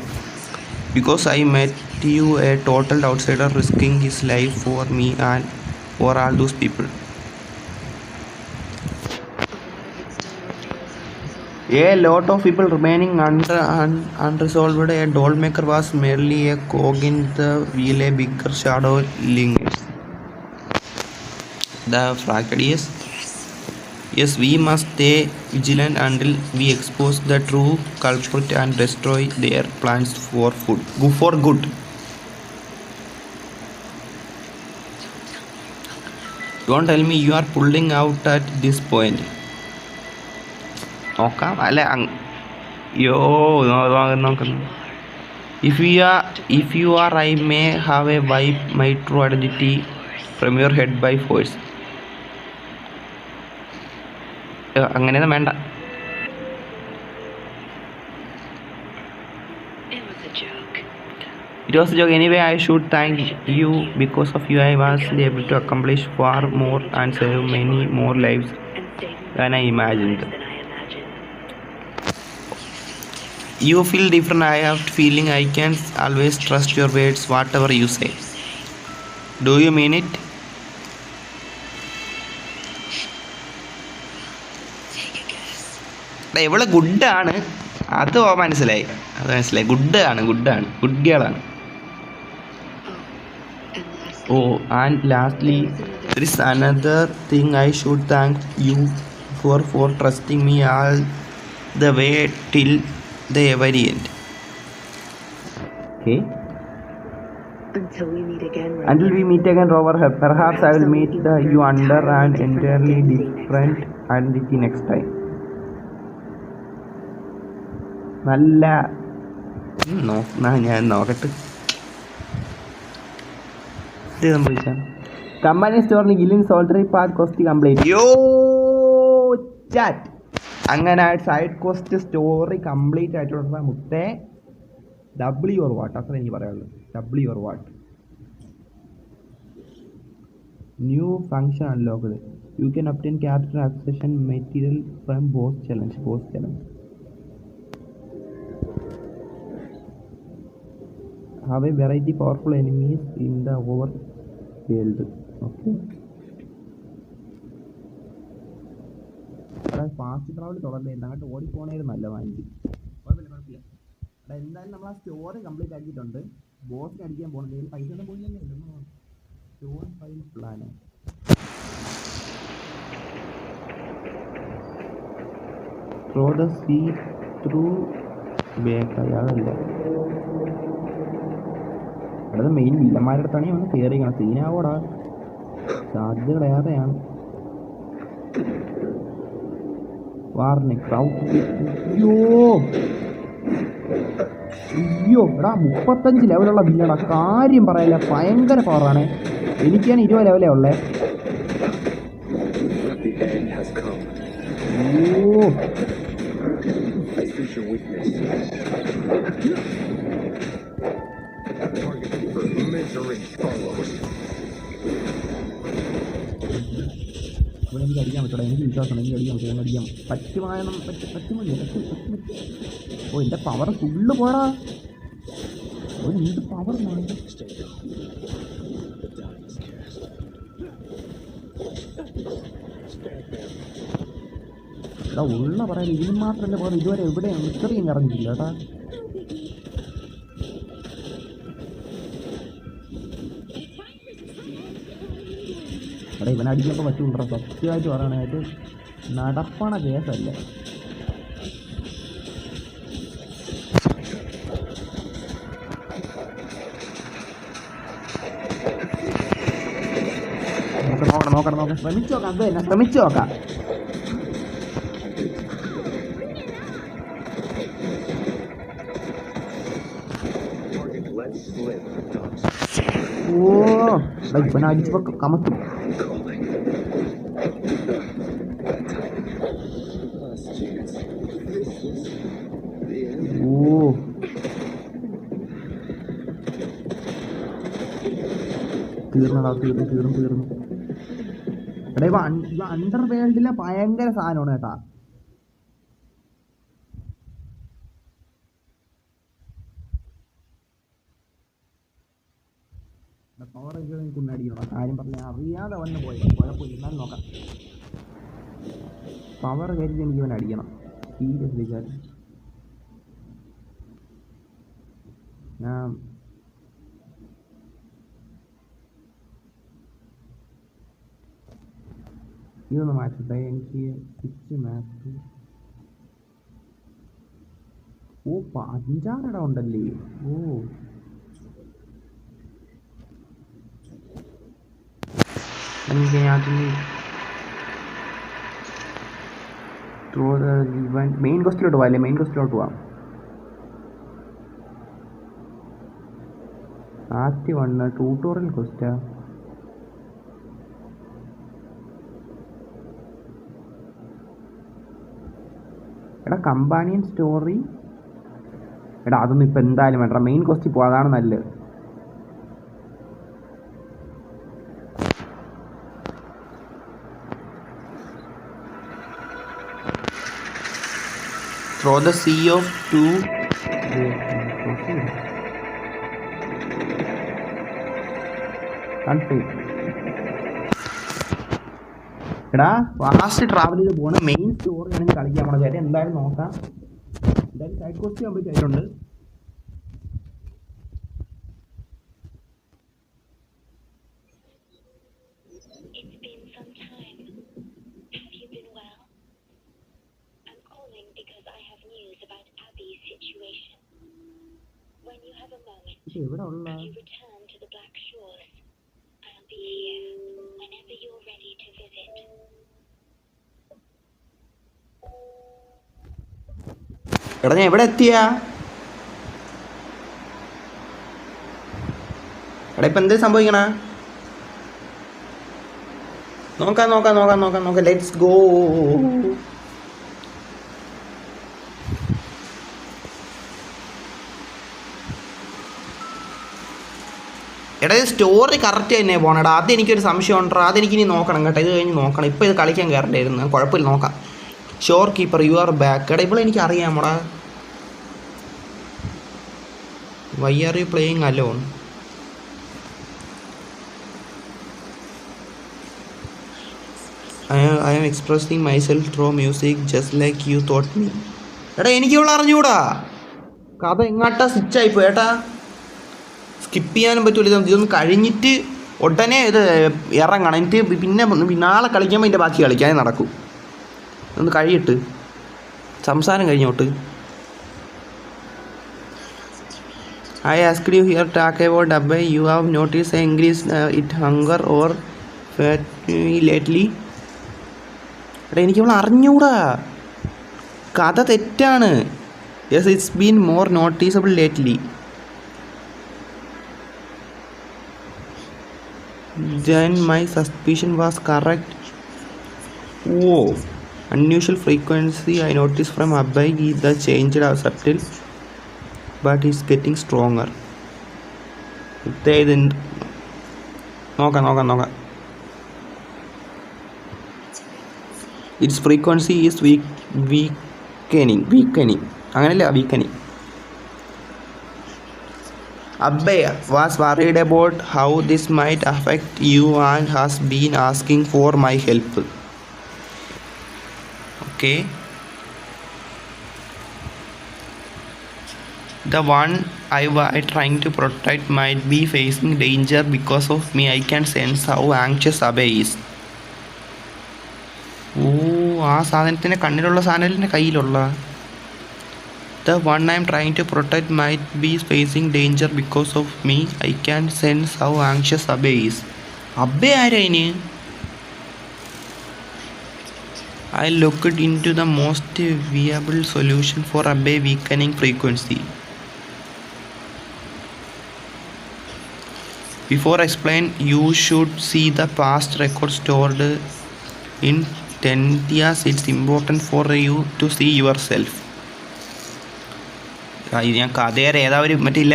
Because I met you, a total outsider, risking his life for me and for all those people. A lot of people remaining unresolved. A Dollmaker was merely a cog in the wheel, a bigger shadow lingers. The fractured yes, we must stay vigilant until we expose the true culprit and destroy their plans for good. Don't tell me you are pulling out at this point. നോക്കാം അല്ല നോക്കുന്നു. If you are I may have a wipe my true identity from your head by force. അങ്ങനെയൊന്നും വേണ്ട. It was a joke. Anyway, I should thank you. Because of you I was able to accomplish far more and save many more lives than I imagined. You feel different. I have feeling I can always trust your words, whatever you say. Do you mean it? ഇവള് ഗുഡാണ്, അത് മനസ്സിലായി ഗുഡാണ് good ഗേളാണ്. Oh, and lastly, there is another thing I should thank you for trusting me all the way till the very end. Okay. Until we meet again, Rover. Perhaps I will meet you under an entirely different identity next time. നല്ല ഞാൻ നോക്കട്ടെ. ഇത് സംഭവിച്ചാണ് കമ്പാനി സ്റ്റോറിന് ഗില്ലിൻ solitary path cost complete. യോ chat അങ്ങനെ side cost story complete ആയിട്ടുള്ള മുത്തേ. W or what, അത്ര എനിക്ക് പറയാനുള്ളൂ. W or what new function unlocked. You can obtain character accession material from boss challenge. Have A variety powerful enemies in the over world. Okay, അവിടെ fast travel തുടർന്നായിരുന്നു, അങ്ങോട്ട് ഓടിപ്പോണായിരുന്നു നല്ല വാങ്ങി. കുഴപ്പമില്ല. അവിടെ എന്തായാലും നമ്മൾ ആ സ്റ്റോറി കംപ്ലീറ്റ് ആക്കിയിട്ടുണ്ട്. ബോസിന് അടിക്കാൻ പോകുന്നത് പൈസ ഒന്നും പോയില്ലല്ലോ. Story file plan throw the sea through back. അതല്ല, അവിടെ മെയിൻ വില്ലന്മാരുടെ അടുത്താണ് ഒന്ന് കയറിക്കണം. സീനാവോടാ, സാധ്യതകൾ ഏറെയാണ്. വാർണിക് അയ്യോ എടാ 35 ലെവലുള്ള വില്ലടാ, കാര്യം പറയല്ല, ഭയങ്കര പവറാണ്. എനിക്കാണ് 20 ലെവലേ ഉള്ളേ. ഓ ഇവിടെ എനിക്ക് അടിക്കാൻ പറ്റൂടാ, എനിക്ക് വിശ്വാസമാണ്, എനിക്ക് അടിക്കാൻ പറ്റും, അടിക്കാം പറ്റുമല്ലോ. ഓ എൻ്റെ പവർ ഫുള്ള് പോടാ, ഒരു എന്ത് പവർ എടാ ഉള്ള പറയാൻ ഇതിന് മാത്രമല്ലേ പവർ, ഇതുവരെ എവിടെയാണ് ഇത്രയും ഇറങ്ങിയില്ല കേട്ടാ. എടാ ഇവനടിക്കുമ്പോൾ പറ്റുണ്ടോ, സത്യമായിട്ട് പറയണായിട്ട് നടപ്പണ കേസല്ല. നോക്കാം ശ്രമിച്ചു നോക്കാം, അത് തന്നെ ശ്രമിച്ചു നോക്കാം. ഓ ഇവനെ അടിച്ചപ്പോ കമത്തും. ഓ തീർന്നടാ, തീർന്നു. എടാ ഇവ അണ്ടർ വേൾഡിലെ ഭയങ്കര സാധനമാണ് കേട്ടാ. പവർ കുണ്ണടിക്കണം, കാര്യം പറഞ്ഞ അറിയാതെ വന്ന് പോയി കുഴപ്പമില്ല, എന്നാലും നോക്കാം. പവർ കരുതി എനിക്ക് ഇവൻ അടിക്കണം സീരിയസ്ലി. ഞാൻ ഇതൊന്ന് മാറ്റട്ടെ, എനിക്ക് സ്വിച്ച് മാപ്പ്. ഓ 5-6 ഇടം ഉണ്ടല്ലേ. ഓ മെയിൻ കോസ്റ്റിലോട്ട് പോവാം അല്ലേ, മെയിൻ കോസ്റ്റിലോട്ട് പോവാം. Active 1 tutorial Costa. എടാ കമ്പാനിയൻ സ്റ്റോറി, എടാ അതൊന്നും ഇപ്പം എന്തായാലും വേണ്ട, മെയിൻ കോസ്റ്റിൽ പോവാം, അതാണ് നല്ലത്. Through the sea of two. എടാ ഫാസ്റ്റ് ട്രാവൽ ചെയ്ത് പോകണ മെയിൻ സ്റ്റോറി ആണെങ്കിൽ കളിക്കാൻ പോണ കാര്യം എന്തായാലും നോക്കാം. എന്തായാലും സൈഡ് ക്വസ്റ്റ് കംപ്ലീറ്റ് ആയിട്ടുണ്ട്. എവിടെ ഉള്ള എടാ ഞാൻ എവിടെ എത്തിയാ? എടാ ഇപ്പം എന്ത് സംഭവിക്കണ? നോക്കാം ലെറ്റ്സ് ഗോ. എടാ ഇത് സ്റ്റോറി കറക്റ്റ് തന്നെ പോകണടാ. അതെനിക്കൊരു സംശയം ഉണ്ടോ, അതെനിക്കിനി നോക്കണം കേട്ടോ. ഇത് കഴിഞ്ഞ് നോക്കണം. ഇപ്പോൾ ഇത് കളിക്കാൻ കയറണ്ടായിരുന്നു, കുഴപ്പമില്ല നോക്കാം. Shorekeeper you are back. എടാ ഇപ്പോൾ എനിക്ക് അറിയാമോടാ. ഓ Why are you playing alone? I am expressing myself through music just like you taught me. എടാ എനിക്ക് ഇവിടെ അറിഞ്ഞൂടാ, കഥ എങ്ങാട്ടാ സ്വിച്ചായിപ്പോയി ഏട്ടാ. സ്കിപ്പ് ചെയ്യാനും പറ്റൂല. ഇതൊന്ന് കഴിഞ്ഞിട്ട് ഉടനെ ഇത് ഇറങ്ങണം. എനിക്ക് പിന്നെ നാളെ കളിക്കുമ്പോൾ ഇതിൻ്റെ ബാക്കി കളിക്കാനേ നടക്കും. ഒന്ന് കഴിയിട്ട് സംസാരം കഴിഞ്ഞോട്ട്. I asked you here talk about Abhay. You have noticed increase it hunger or fatigue lately? എടാ എനിക്ക് ഇവിടെ അറിഞ്ഞൂടാ, കഥ തെറ്റാണ്. Yes, it's been more noticeable lately. Then my suspicion was correct. Oh, unusual frequency I noticed from Abhay is the change are subtle, but it's getting stronger. നോക്കാം. Its frequency is weakening. അങ്ങനെയല്ല, weakening. Abhay was worried about how this might affect you and has been asking for my help. Okay. The one I was trying to protect might be facing danger because of me. I can sense how anxious Abhay is. ആ സാധനത്തിൻ്റെ കണ്ണിലുള്ള സാധനത്തിൻ്റെ കയ്യിലുള്ള The one I am trying to protect might be facing danger because of me. I can sense how anxious Abhay is. Abhay ആരാ ഇനി? I looked into the most viable solution for Abhay weakening frequency. Before I explain, you should see the past record stored in Tendias. It's important for you to see yourself. ഞാൻ കഥയേറെ ഏതാ ഒരു മറ്റില്ല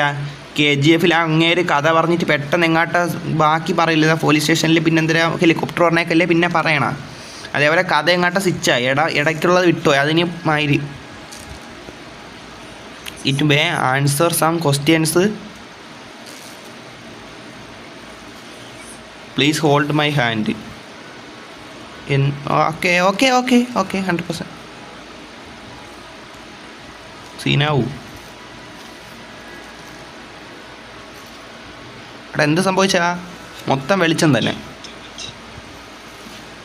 KGF അങ്ങേര് കഥ പറഞ്ഞിട്ട് പെട്ടെന്ന് എങ്ങാട്ട് ബാക്കി പറയില്ല. Police സ്റ്റേഷനിൽ പിന്നെ എന്തിനാ ഹെലികോപ്റ്റർ പറഞ്ഞേക്കല്ലേ പിന്നെ പറയണ. അതേപോലെ കഥ എങ്ങാട്ട് സ്വിച്ചായി, ഇടയ്ക്കുള്ളത് വിട്ടുപോയി. അതിന് മാതിരി it may answer some questions. Please hold my hand. Okay 100% സീനാവൂ. അവിടെ എന്ത് സംഭവിച്ചാ? മൊത്തം വെളിച്ചം തന്നെ.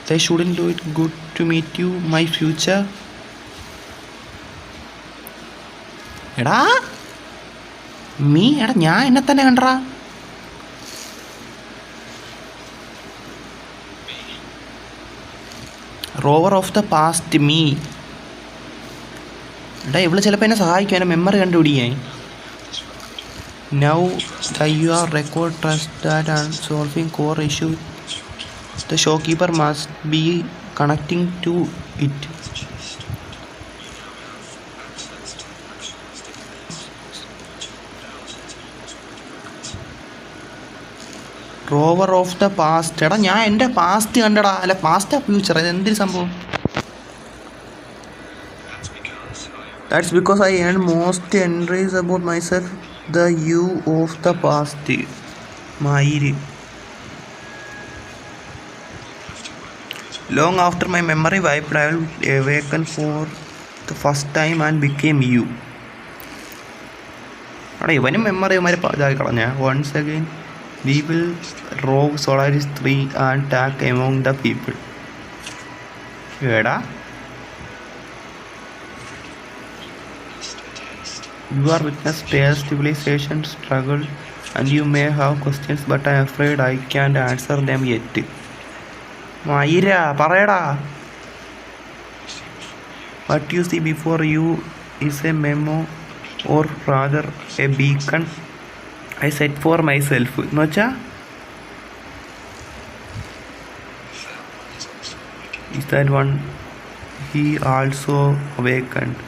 They shouldn't do it. Good to meet you, my future. എടാ ഞാൻ എന്നെ തന്നെ കണ്ടറാ. Rover of the past me. എടാ ഇവള് ചിലപ്പോൾ എന്നെ സഹായിക്കും, എൻ്റെ മെമ്മറി കണ്ടുപിടിക്കാൻ. Now that your record trusts that unsolving core issue, the shopkeeper must be connecting to it. Rover of the past. എടാ ഞാൻ എൻ്റെ പാസ്റ്റ് കണ്ടടാ. അല്ല പാസ്റ്റ് ഫ്യൂച്ചർ, ഇതെന്തൊരു സംഭവം? That's because I earned most entries about myself. The you of the past. Mayiri. Long after my memory wiped, I will awaken for the first time and became you. അവിടെ ഇവനും memory ഇതായി കളഞ്ഞ. Once again we will rob Solaris 3 and attack among the people. എടാ you are witness their civilization struggle and you may have questions, but I am afraid I can't answer them yet. മയിര പറയടാ. What you see before you is a memo, or rather a beacon I set for myself. എന്ന് വെച്ചാ is that one he also awakened.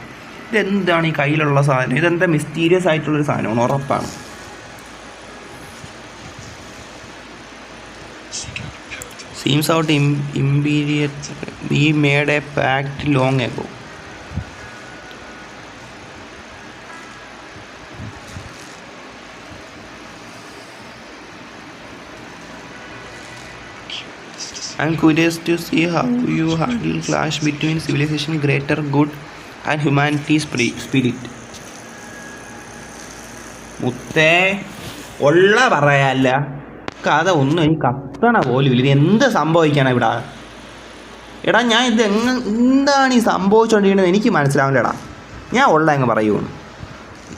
ഇതെന്താണ് ഈ കയ്യിലുള്ള സാധനം? ഇതെന്താ mysterious ആയിട്ടുള്ളൊരു സാധനമാണ്, ഉറപ്പാണ്. Seems out immediate. We made a pact long ago. I'm curious to see how you handle clash between civilization, greater good, and humanity's spirit. മുത്തേ ഉള്ള പറയാല്ല കഥ ഒന്നും എനിക്ക് കത്തണ പോലും ഇല്ല. ഇത് എന്ത് സംഭവിക്കാനാ ഇവിടെ? എടാ ഞാൻ ഇത് എന്താണ് ഈ സംഭവിച്ചുകൊണ്ടിരിക്കുന്നത് എനിക്ക് മനസ്സിലാവില്ലടാ. ഞാൻ ഉള്ള അങ്ങ് പറയുമെന്ന്.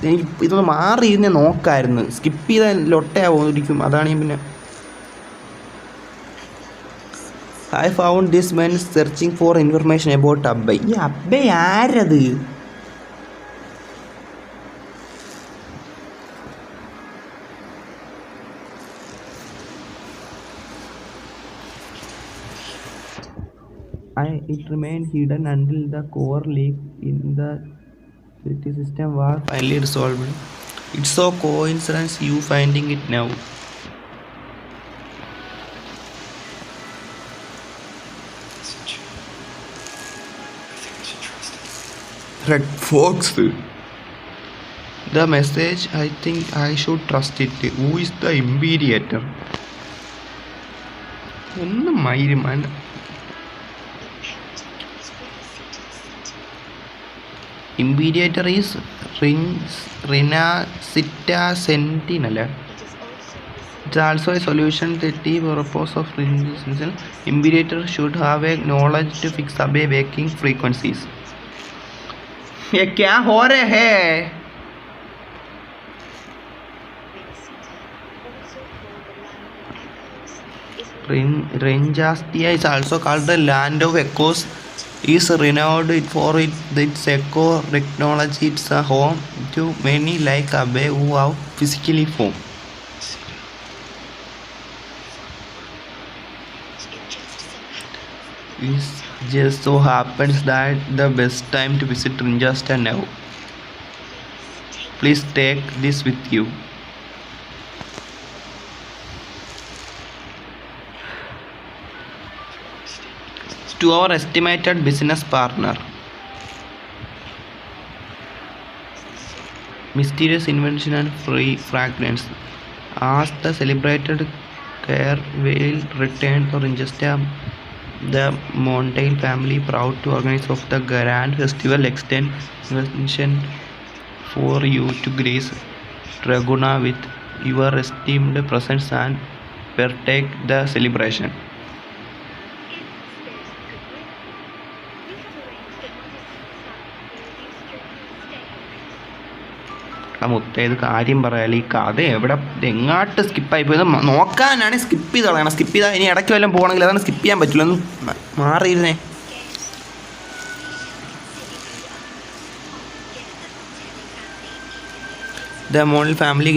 എനിക്ക് ഇതൊന്ന് മാറി ഇരുന്ന് നോക്കായിരുന്നു. സ്കിപ്പ് ചെയ്താൽ ലൊട്ടയാവുമായിരിക്കും. അതാണ് ഞാൻ പിന്നെ I found this man searching for information about Abbay. ഈ അബ്ബൈ ആരത്? It remained hidden until the core leak in the security system was finally resolved. It's so coincidence you finding it now. Red Fox. The message, I think I should trust it. Who is the Imperator? ഒന്നും മയിലുമാണ്. Imperator is Renacita Sentinel. It's also a solution to the purpose of Renacita. Imperator should have a knowledge to fix Abbay waking frequencies. ये क्या हो रहे हैं? Renjastia is also called the land of echoes. Is renowned for its echo technology. It's a home to many like Abbay who have physically form. It just so happens that the best time to visit Rinjasta now. Please take this with you. To our estimated business partner. Mysterious invention and free fragrance. As the celebrated care will return to Rinjasta, the Montail family proud to organize of the grand festival extend invitation for you to grace Draguna with your esteemed presence and partake the celebration. മുത്തേ ഇത് കാര്യം പറയാല് ഈ കഥ എവിടെ എങ്ങാട്ട് സ്കിപ്പായി പോയത് നോക്കാനാണ് skip ചെയ്ത് കളയണം. സ്കിപ്പ് ചെയ്താൽ ഇനി ഇടയ്ക്ക് വല്ലതും പോകണമെങ്കിൽ അതാണ് സ്കിപ്പ് ചെയ്യാൻ പറ്റില്ല. ഒന്ന് മാറിയിരുന്നേ. The Montail family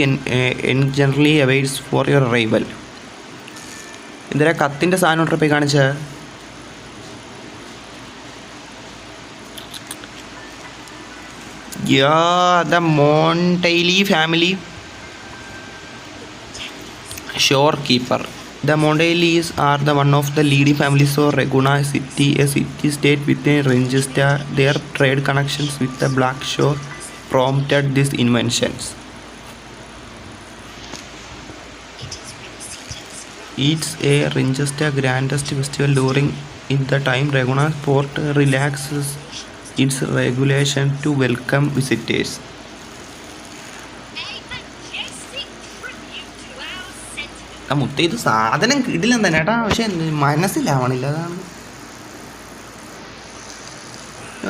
generally awaits for your arrival. ഇതിലെ കത്തിൻ്റെ സാധനം പോയി കാണിച്ച the Montail family shorekeeper. The Montailis are one of the leading families of Reguna city, a city-state within Rinjasta. Their trade connections with the Black Shore prompted these inventions. It's a Rinjasta grandest festival during in the time Reguna port relaxes its regulation to welcome visitors. ആ മുത്ത ഇത് സാധനം കിടിലം തന്നെ ഏട്ടാ. പക്ഷെ മനസ്സിലാവണില്ല. അതാണ്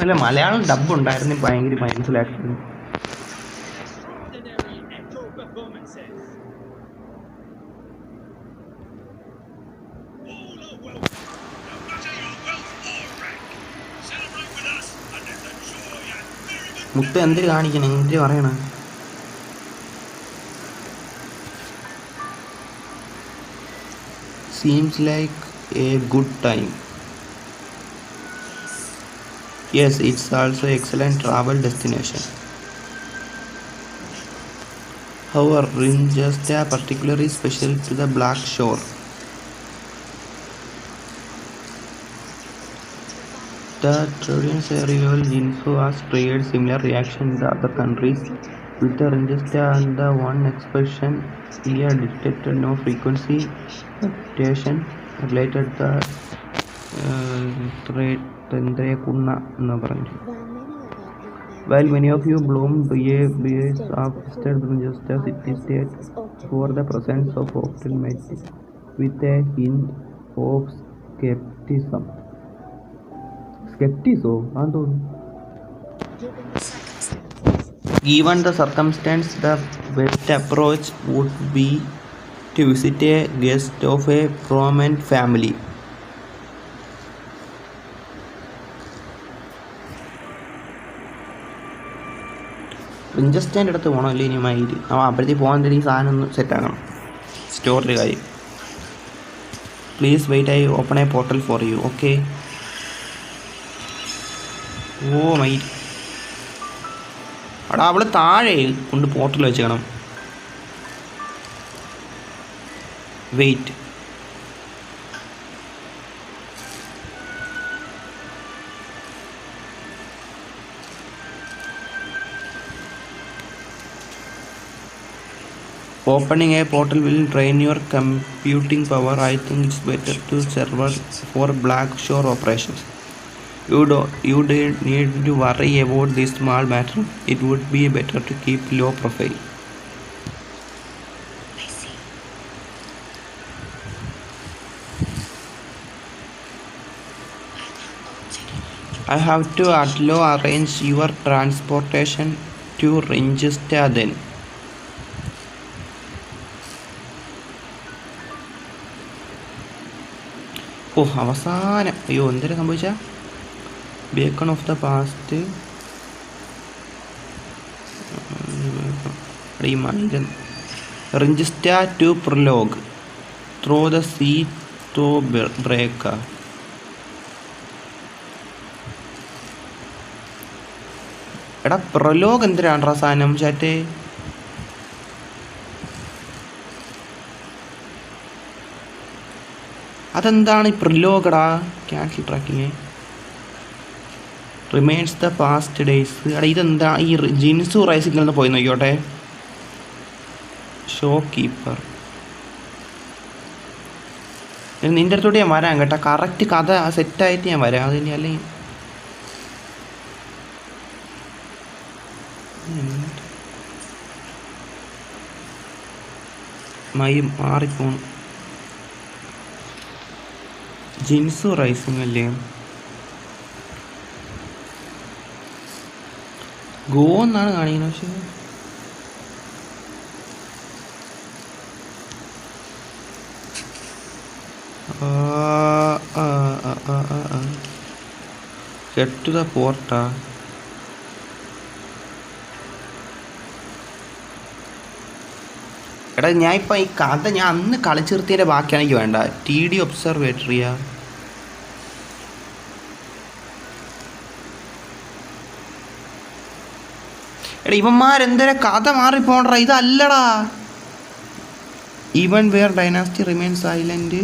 അല്ല മലയാളം ഡബ് ഉണ്ടായിരുന്നു ഭയങ്കര മനസ്സിലാക്കുന്നു. മുത്ത എന്തിന് കാണിക്കണം എന്തിന് പറയണം? Seems like a good time. Yes, it's also an excellent travel destination. However, Rinjasta particularly special to the Black Shore. The Trojan Serial info has triggered similar reaction in the other countries. With the Rinjasta and the one expression here detected no frequency fluctuation related കുണ്ണ എന്ന് പറഞ്ഞു. While many of you bloom beers of instead just as it is state for the presence of often met with a hint of skepticism. Skepticism? Given the circumstance, the best approach would be to visit a guest of a prominent family. പ്രിഞ്ചസ്റ്റേൻ്റെ അടുത്ത് പോകണമല്ലോ ഇനി mile. അപ്പോഴത്തേക്ക് പോകാൻ ഈ സാധനം ഒന്ന് സെറ്റാക്കണം. സ്റ്റോറിൻ്റെ കാര്യം. Please wait, I open a portal for you. Okay. ഓ മൈൽ. അവിടെ അവൾ താഴെ കൊണ്ട് പോർട്ടൽ വെച്ചേക്കണം. Wait. Opening a portal will drain your computing power. I think it's better to serve for Blackshore operations. You don't need to worry about this small matter. It would be better to keep low profile. I see. I have to arrange your transportation to Rinchester then. ഓ അവസാനം. അയ്യോ എന്തൊരു സംഭവിച്ച bacon of the past. Rinchester to prologue throw the sea to break. എടാ prologue എന്തിനാണ് സാധനം ചാറ്റേ? അതെന്താണ് ഈ പ്രിലോഗടാ? Cancel tracking remains the past days. എടാ ഇതെന്താ ഈ ജിൻസു റൈസിംഗിൽ നിന്ന് പോയി നോക്കിയോട്ടെ. Show keeper. നിൻ്റെ അടുത്തോട്ട് ഞാൻ വരാം കേട്ടോ. കറക്റ്റ് കഥ സെറ്റായിട്ട് ഞാൻ വരാം. അതിന് അല്ലെങ്കിൽ മാറിപ്പോണം. ജിൻസു റൈസിംഗ് അല്ലേ? ഗോ എന്നാണ് കാണിക്കുന്നത്. പക്ഷേ ഗെറ്റ് ടു ദ പോർട്ടാ. എടാ ഞാൻ ഇപ്പം ഈ കഥ ഞാൻ അന്ന് കളിച്ചിർത്തിയതിൻ്റെ ബാക്കിയാണ് എനിക്ക് വേണ്ട. TD ഒബ്സർവേറ്ററിയാ. എടാ ഇവന്മാരെന്തര കഥ മാറിപ്പോണ്ടാ. ഇതല്ലടാ. Even where dynasty remains island